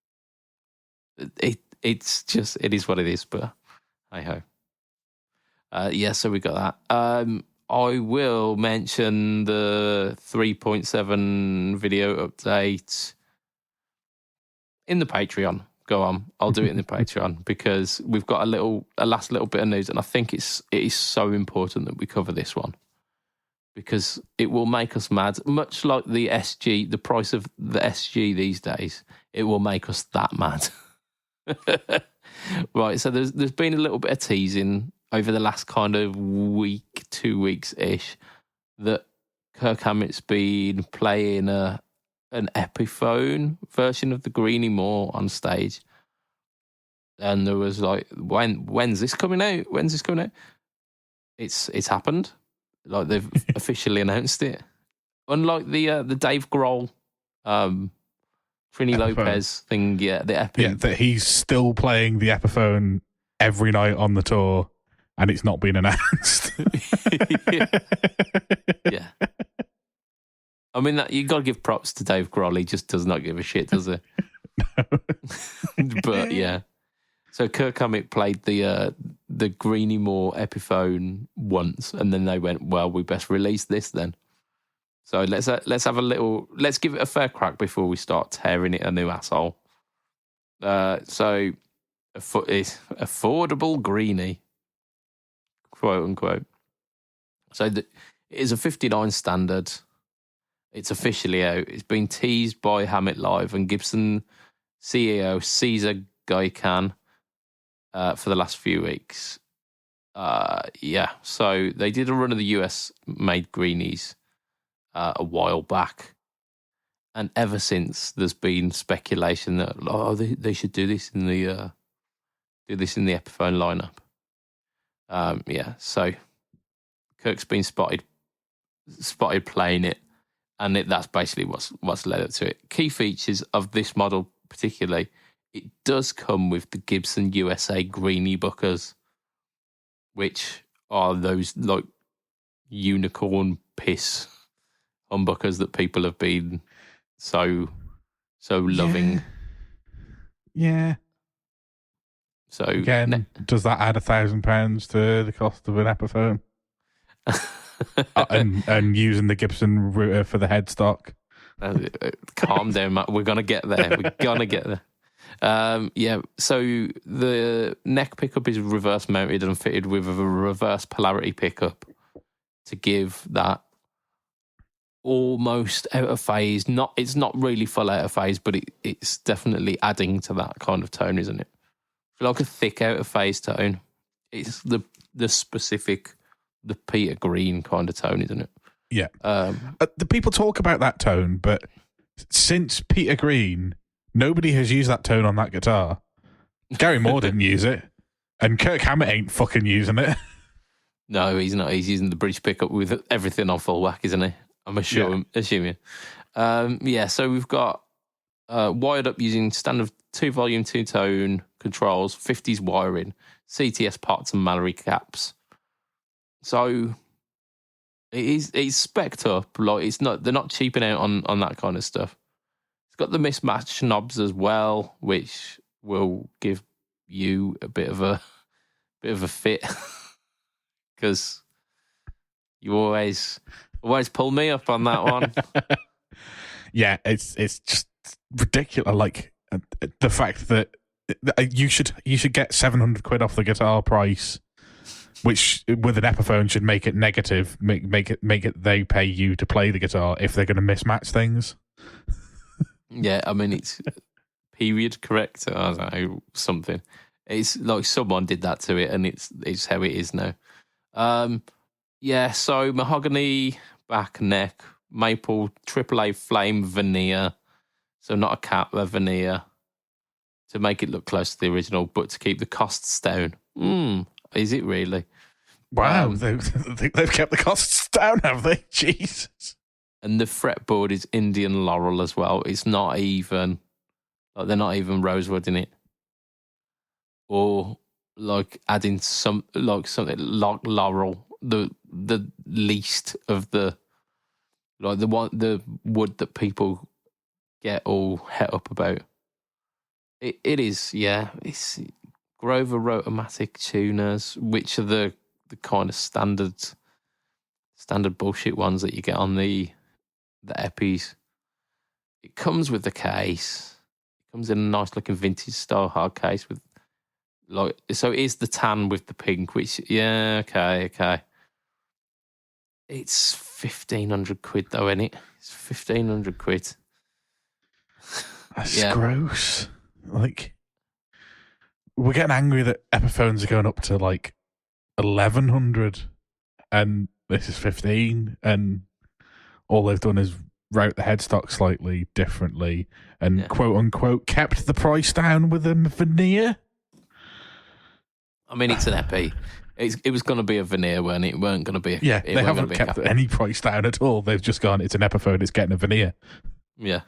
it. It's just, it is what it is. But hey ho. Yeah, so we got that. I will mention the 3.7 video update in the Patreon. Go on, I'll do it in the Patreon, because we've got a last little bit of news, and I think it is so important that we cover this one. because it will make us mad. Much like the SG, the price of the SG these days, it will make us that mad. Right, so there's been a little bit of teasing over the last kind of week, 2 weeks-ish, that Kirk Hammett's been playing an Epiphone version of the Greenie Moore on stage. And there was like, when's this coming out? When's this coming out? It's happened. Like, they've officially announced it. Unlike the Dave Grohl, Trini Epiphone. Lopez thing, the Epiphone. Yeah, that he's still playing the Epiphone every night on the tour, and it's not been announced. Yeah. I mean, you got to give props to Dave Grohl. He just does not give a shit, does he? No. But yeah. So Kirk Hammett played the Greenie Moore Epiphone once, and then they went, well, we best release this then. So let's give it a fair crack before we start tearing it a new asshole. So it's affordable Greenie, quote unquote. So it is a 59 standard. It's officially out. It's been teased by Hammett Live and Gibson CEO Caesar Gaikan for the last few weeks. So they did a run of the US-made Greenies a while back. And ever since, there's been speculation that they should do this in the Epiphone lineup. So Kirk's been spotted playing it, and that's basically what's led up to it. Key features of this model particularly, it does come with the Gibson USA Greenie Bookers, which are those like unicorn piss humbuckers that people have been so loving. Yeah. So again, does that add £1,000 to the cost of an Epiphone? and using the Gibson router for the headstock. Calm down, Matt. We're gonna get there. So the neck pickup is reverse mounted and fitted with a reverse polarity pickup to give that almost out of phase. It's not really full out of phase, but it's definitely adding to that kind of tone, isn't it? Like a thick out of phase tone. It's the specific, the Peter Green kind of tone, isn't it? Yeah. The people talk about that tone, but since Peter Green, nobody has used that tone on that guitar. Gary Moore didn't use it, and Kirk Hammett ain't fucking using it. No, he's not. He's using the bridge pickup with everything on full whack, isn't he? I'm assuming. So we've got wired up using standard 2-volume, 2-tone controls, 50s wiring, CTS pots and Mallory caps. So it's spec'd up. Like, they're not cheaping out on that kind of stuff. It's got the mismatched knobs as well, which will give you a bit of a fit, because you always pull me up on that one. Yeah, it's just ridiculous. Like, the fact that you should get £700 off the guitar price, which with an Epiphone should make it negative, make it they pay you to play the guitar if they're going to mismatch things. Yeah, I mean, it's period correct. I don't know, something. It's like someone did that to it, and it's how it is now. So mahogany back, neck, maple AAA flame veneer. So not a cap, a veneer, to make it look close to the original, but to keep the costs down. Is it really? Wow, they've kept the costs down, have they? Jesus. And the fretboard is Indian laurel as well. It's not even, like, they're not even rosewood in it. Or like adding something like laurel, the least of the, like the wood that people get all het up about. It is, yeah. It's Grover Rotomatic tuners, which are the kind of standard bullshit ones that you get on the Epis. It comes with the case. It comes in a nice looking vintage style hard case with, like, so it is the tan with the pink, which, yeah, okay. It's 1,500 quid though, isn't it? It's 1,500 quid. That's gross. Like, we're getting angry that Epiphones are going up to like 1,100, and this is 15, and all they've done is route the headstock slightly differently and quote unquote kept the price down with a veneer. I mean, it's an Epi. It was going to be a veneer, weren't it? It weren't going to be. They haven't kept any price down at all. They've just gone, it's an Epiphone, it's getting a veneer. Yeah.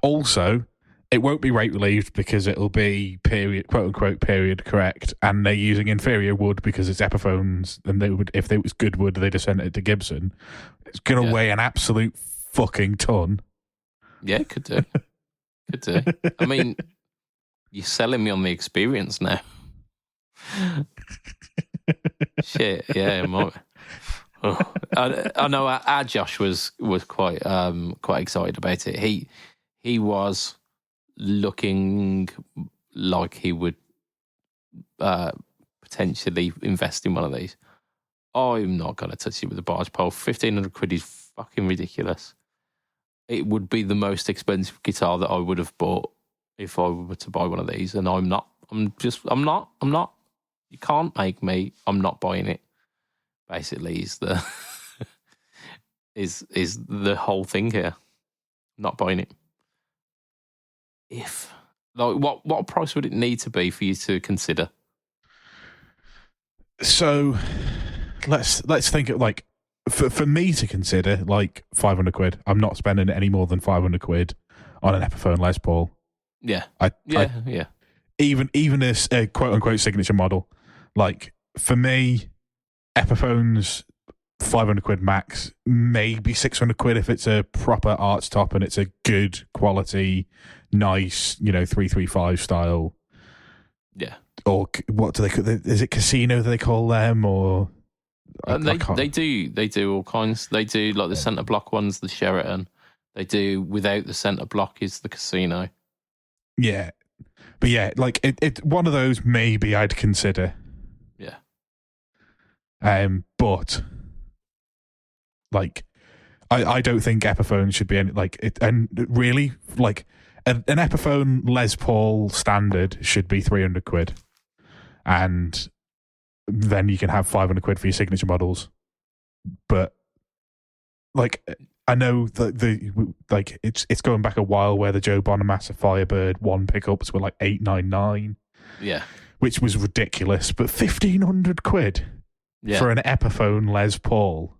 Also, it won't be rate relieved because it'll be period, quote unquote, period correct, and they're using inferior wood because it's Epiphones, and they would, if it was good wood, they'd have sent it to Gibson. It's going to weigh an absolute fucking ton. Yeah, it could do. Could do. I mean, you're selling me on the experience now. Shit, yeah, I know our Josh was quite excited about it. He was looking like he would potentially invest in one of these. I'm not going to touch it with a barge pole. 1,500 quid is fucking ridiculous. It would be the most expensive guitar that I would have bought if I were to buy one of these, and I'm not. You can't make me. I'm not buying it. Basically, is the is the whole thing here. Not buying it. If like what price would it need to be for you to consider? So let's think of like for me to consider like 500 quid. I'm not spending any more than 500 quid on an Epiphone Les Paul. Yeah. Yeah. Even this quote unquote signature model. Like, for me, Epiphones, 500 quid max, maybe 600 quid if it's a proper arts top and it's a good quality, nice, 335 style. Yeah. Or what do they call it? Is it Casino that they call them? Or they do all kinds. They do like the centre block ones, the Sheraton. They do without the centre block is the Casino. Yeah. But yeah, like it one of those maybe I'd consider. Yeah. But like I don't think Epiphone should be any like it, and really like an Epiphone Les Paul standard should be 300 quid, and then you can have 500 quid for your signature models. But like I know that it's going back a while where the Joe Bonamassa Firebird 1 pickups were like 899. Yeah. Which was ridiculous, but 1,500 quid for an Epiphone Les Paul.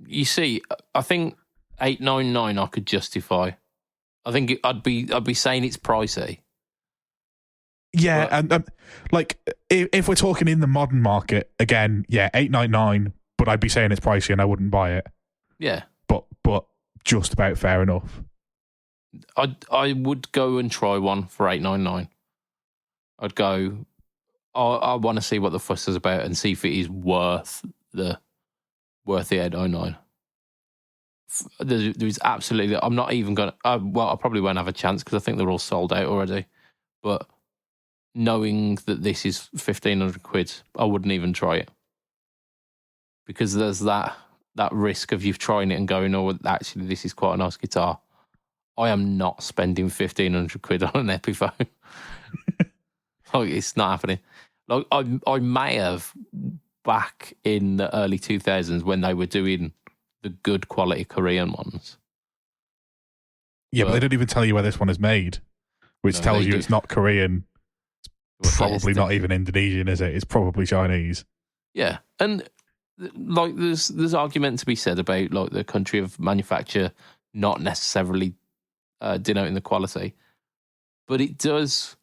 You see, I think 899 I could justify. I think I'd be saying it's pricey. Yeah, and like if we're talking in the modern market again, 899, but I'd be saying it's pricey and I wouldn't buy it. Yeah, but just about fair enough. I would go and try one for 899. I'd go. I want to see what the fuss is about and see if it is worth the 899. There's absolutely. I'm not even going to. Well, I probably won't have a chance because I think they're all sold out already. But knowing that this is 1,500 quid, I wouldn't even try it because there's that risk of you trying it and going, oh, actually, this is quite a nice guitar. I am not spending 1,500 quid on an Epiphone. Like, it's not happening. Like I may have back in the early 2000s when they were doing the good quality Korean ones. Yeah, but they don't even tell you where this one is made, which tells you it's not Korean. It's probably not even Indonesian, is it? It's probably Chinese. Yeah, and like there's argument to be said about like the country of manufacture not necessarily denoting the quality, but it does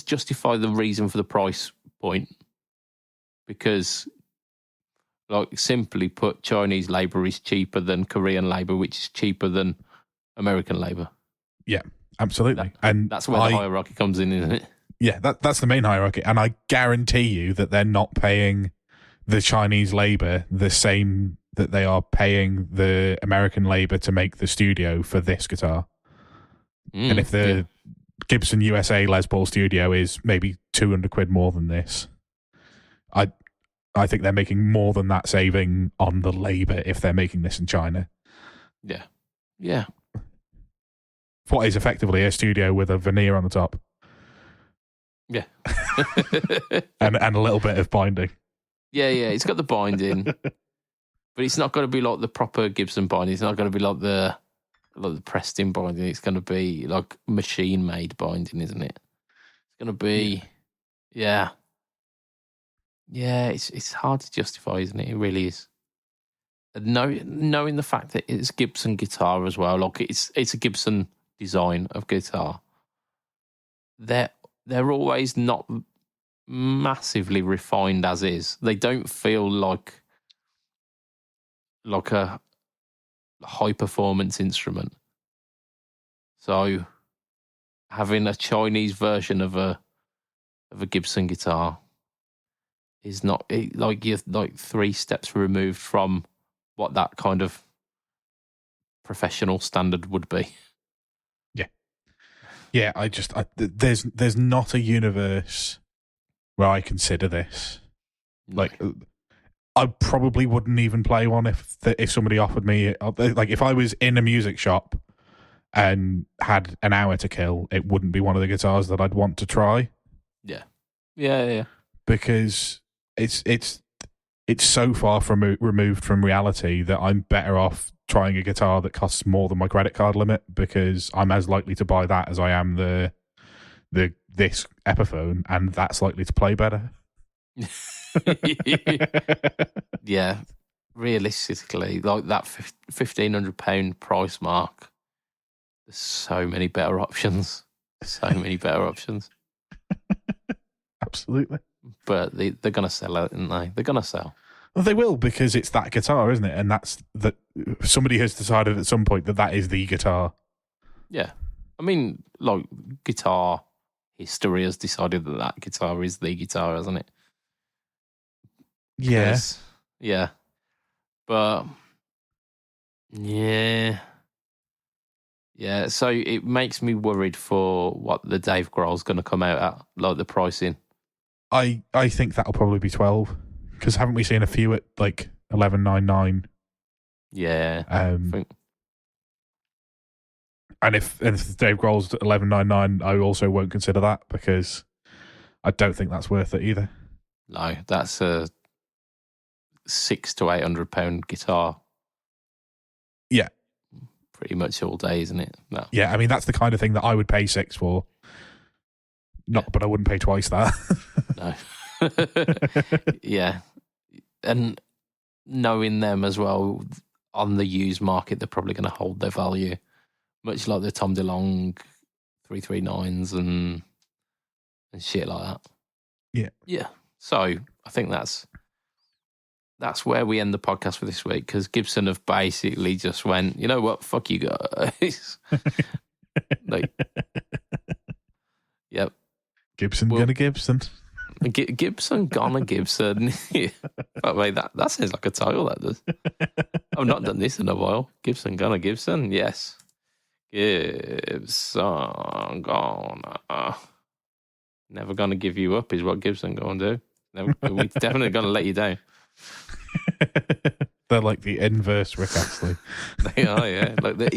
justify the reason for the price point because, like, simply put, Chinese labour is cheaper than Korean labour, which is cheaper than American labour. Yeah, absolutely. And that's where the hierarchy comes in, isn't it? Yeah, that's the main hierarchy. And I guarantee you that they're not paying the Chinese labour the same that they are paying the American labour to make the studio for this guitar. And if the Gibson USA Les Paul studio is maybe 200 quid more than this, I think they're making more than that saving on the labour if they're making this in China. Yeah. Yeah. What is effectively a studio with a veneer on the top. Yeah. and a little bit of binding. Yeah, it's got the binding. But it's not going to be like the proper Gibson binding. It's not going to be like the pressed-in binding. It's going to be like machine-made binding, isn't it? It's going to be... Yeah. Yeah, it's hard to justify, isn't it? It really is. Knowing the fact that it's Gibson guitar as well, like it's a Gibson design of guitar. They're always not massively refined as is. They don't feel like a high performance instrument. So having a Chinese version of a Gibson guitar is not like you're like 3 steps removed from what that kind of professional standard would be. Yeah, there's not a universe where I consider this. No. Like, I probably wouldn't even play one if somebody offered me, like, if I was in a music shop and had an hour to kill, it wouldn't be one of the guitars that I'd want to try. Yeah. Because it's so far removed from reality that I'm better off trying a guitar that costs more than my credit card limit, because I'm as likely to buy that as I am this Epiphone, and that's likely to play better. Yeah, realistically, like that £1,500 price mark, there's so many better options. Absolutely. But they're going to sell it, aren't they? They're going to sell. Well, they will, because it's that guitar, isn't it? And that's that somebody has decided at some point that is the guitar. Yeah. I mean, like, guitar history has decided that guitar is the guitar, hasn't it? Yes. Yeah. But, yeah. Yeah, so it makes me worried for what the Dave Grohl's going to come out at, like the pricing. I think that'll probably be 12, because haven't we seen a few at like 11.99? Yeah. I think. And if Dave Grohl's at 11.99, I also won't consider that, because I don't think that's worth it either. No, that's a £600 to £800 guitar. Yeah. Pretty much all day, isn't it? No. Yeah, I mean, that's the kind of thing that I would pay $6 for. But I wouldn't pay twice that. No. Yeah. And knowing them as well, on the used market, they're probably going to hold their value, much like the Tom DeLonge 339s and shit like that. Yeah. Yeah. So I think that's where we end the podcast for this week, because Gibson have basically just went, you know what, fuck you guys. Like, yep. Gibson gonna Gibson. Gibson gonna Gibson. But wait, that sounds like a title, that does. I've not done this in a while. Gibson gonna Gibson, yes. Gibson gonna. Never gonna give you up is what Gibson gonna do. We're definitely gonna let you down. They're like the inverse Rick Astley. They are, yeah. Like the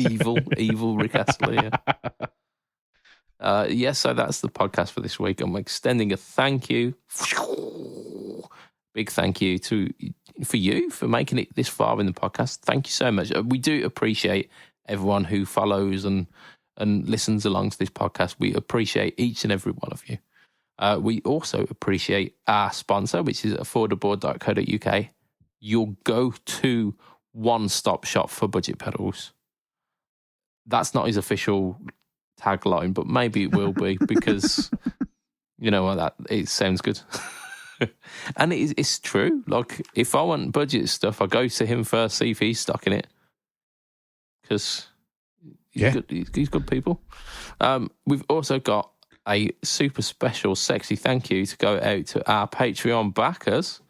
evil Rick Astley, yeah. So that's the podcast for this week. I'm extending a thank you, big thank you for you for making it this far in the podcast. Thank you so much. We do appreciate everyone who follows and listens along to this podcast. We appreciate each and every one of you. We also appreciate our sponsor, which is affordable.co.uk, your go-to one-stop shop for budget pedals. That's not his official tagline, but maybe it will be, because you know what, it sounds good. And it's true. Like, if I want budget stuff, I go to him first, see if he's stocking it, because he's good people. We've also got a super special sexy thank you to go out to our Patreon backers,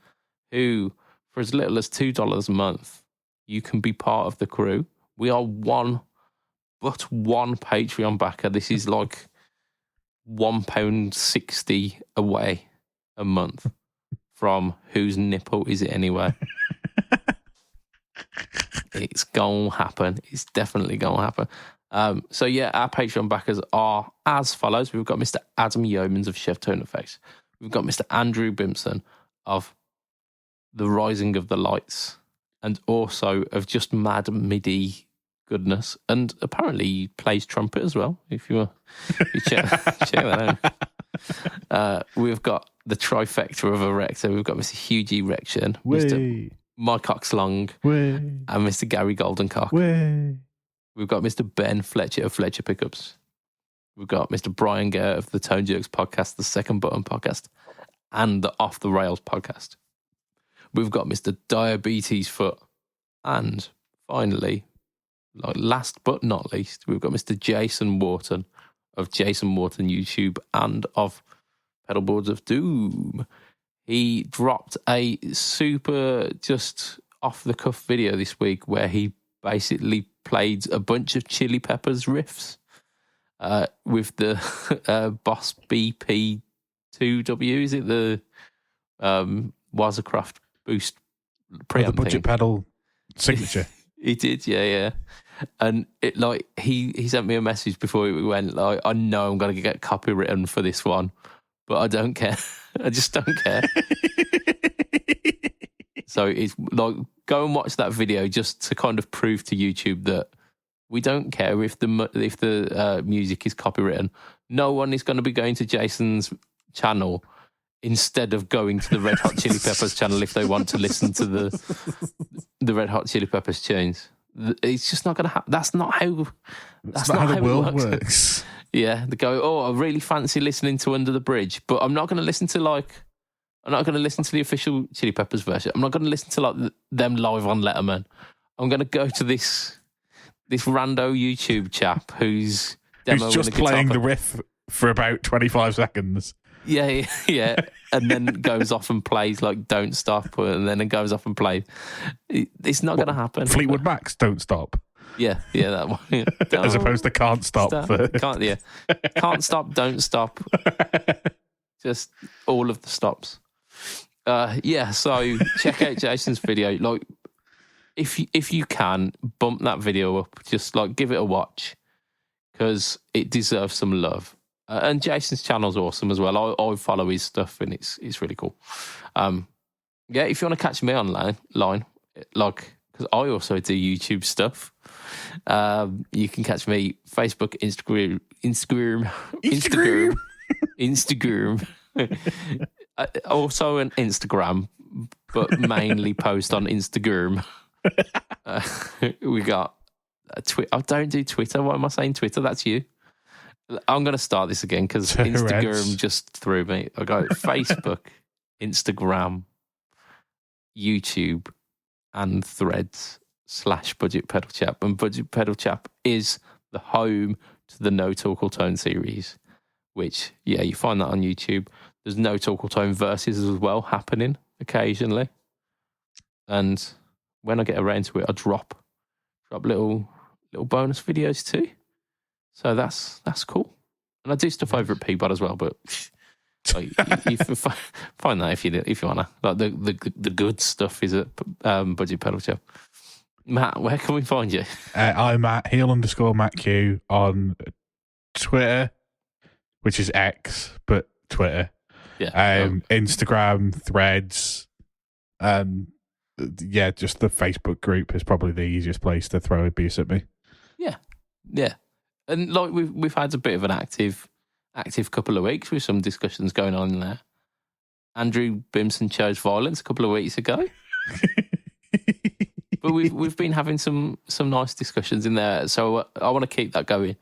who for as little as $2 a month you can be part of the crew. We are one Patreon backer. This is like £1.60 away a month from Whose Nipple Is It Anyway? It's going to happen. It's definitely going to happen. So, yeah, our Patreon backers are as follows. We've got Mr. Adam Yeomans of Chef Tone Effects. We've got Mr. Andrew Bimson of The Rising of the Lights, and also of just mad MIDI goodness. And apparently he plays trumpet as well, if you check that out. We've got the trifecta of Erector. We've got Mr. Hugh G. Rection, Mr. Mike Oxlong, and Mr. Gary Goldencock. We've got Mr. Ben Fletcher of Fletcher Pickups. We've got Mr. Brian Gare of the Tone Jerks podcast, the Second Button podcast, and the Off the Rails podcast. We've got Mr. Diabetes Foot. And finally, like last but not least, we've got Mr. Jason Wharton of Jason Wharton YouTube and of Pedalboards of Doom. He dropped a super just off-the-cuff video this week where he basically played a bunch of Chili Peppers riffs with the Boss BP2W. Is it the Wazacraft Boost preamp the budget pedal signature? He did, yeah. And it like he sent me a message before we went, like, I know I'm going to get copywritten for this one, but I don't care. I just don't care. So it's like, go and watch that video just to kind of prove to YouTube that we don't care if the music is copywritten. No one is going to be going to Jason's channel instead of going to the Red Hot Chili Peppers channel if they want to listen to the Red Hot Chili Peppers tunes. It's just not going to happen. That's not how the world works. Yeah, they go, oh, I really fancy listening to Under the Bridge, but I'm not going to listen to the official Chili Peppers version. I'm not going to listen to like them live on Letterman. I'm going to go to this rando YouTube chap who's just playing the riff for about 25 seconds. Yeah, and then goes off and plays like Don't Stop, and then it goes off and plays. It's not going to happen. Fleetwood Mac's Don't Stop. Yeah, that one. Yeah. As opposed to Can't Stop. Can't Stop, Don't Stop. Just all of the stops. So check out Jason's video. Like, if you can, bump that video up. Just like give it a watch because it deserves some love. And Jason's channel's awesome as well. I follow his stuff and it's really cool. If you want to catch me online, like, because I also do YouTube stuff, you can catch me Facebook, Instagram. Also an Instagram, but mainly post on Instagram. We got a Twitter. I don't do Twitter. Why am I saying Twitter? That's you. I'm going to start this again because Instagram just threw me. I got Facebook, Instagram, YouTube, and Threads /BudgetPedalChap. And BudgetPedalChap is the home to the No Talk or Tone series, which, you find that on YouTube. There's No Talk or Tone verses as well happening occasionally. And when I get around to it, I drop little bonus videos too. So that's cool. And I do stuff over at PBOD as well, but you find that if you wanna. Like the good stuff is at Budget Pedal Chap. Matt, where can we find you? I'm at heel_Matt Q on Twitter, which is X, but Twitter. Yeah. Instagram, Threads, just the Facebook group is probably the easiest place to throw abuse at me. Yeah. And like we've had a bit of an active couple of weeks with some discussions going on in there. Andrew Bimson chose violence a couple of weeks ago. But we've been having some nice discussions in there. So I want to keep that going.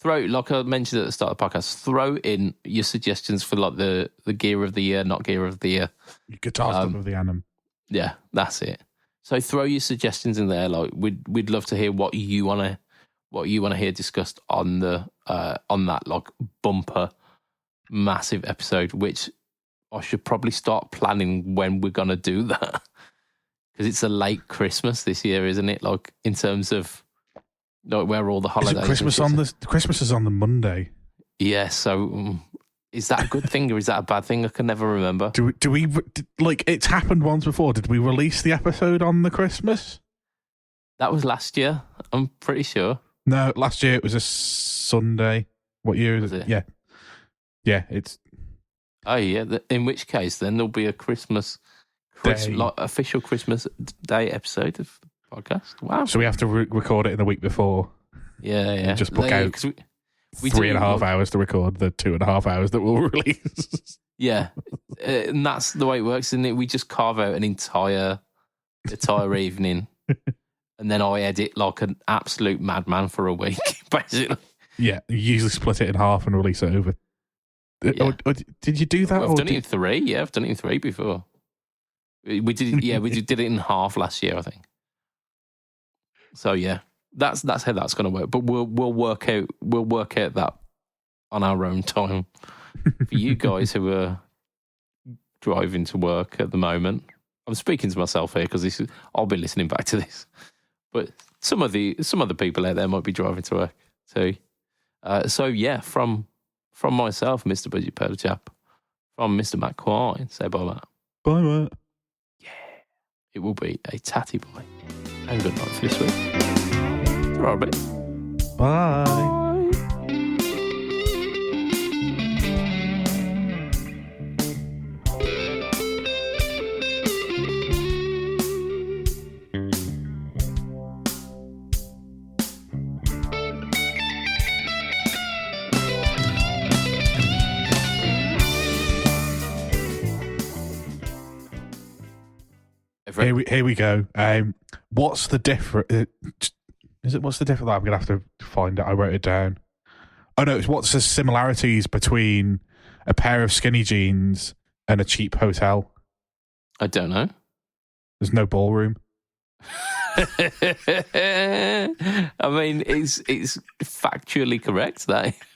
Like I mentioned at the start of the podcast, throw in your suggestions for like the gear of the year, not gear of the year. Your guitar stuff of the annum. Yeah, that's it. So throw your suggestions in there. Like we'd love to hear what you want to hear discussed on that like bumper massive episode, which I should probably start planning when we're gonna do that because it's a late Christmas this year, isn't it? Like in terms of like where all the holidays. Christmas is on the Monday. Yeah, so Is that a good thing or is that a bad thing? I can never remember. Do we like? It's happened once before. Did we release the episode on the Christmas? That was last year. I'm pretty sure. No, last year it was a Sunday. What year is it? Yeah. It's. Oh yeah. In which case, then there'll be a Christmas like official Christmas Day episode of the podcast. Wow. So we have to record it in the week before. Yeah. And just book out. We 3.5 hours to record the 2.5 hours that we'll release. Yeah, and that's the way it works, isn't it? We just carve out an entire evening, and then I edit like an absolute madman for a week, basically. Yeah, you usually split it in half and release it over. Yeah. Or did you do that? I've done it in 3. Yeah, I've done it in 3 before. We did. Yeah, we did it in half last year, I think. So yeah. That's how that's going to work. But we'll work out that on our own time. For you guys who are driving to work at the moment, I'm speaking to myself here because I'll be listening back to this. But some of the people out there might be driving to work too. So yeah, from myself, Mr. BudgetPedalChap, from Mr. Matt Quine, say bye, Matt. Bye, Matt. Yeah, it will be a tatty bye and good night for this week. Robert. Bye. Here we go. What's the difference? What's the difference? I'm going to have to find it. I wrote it down. Oh, no. It's what's the similarities between a pair of skinny jeans and a cheap hotel? I don't know. There's no ballroom. I mean, it's factually correct, that.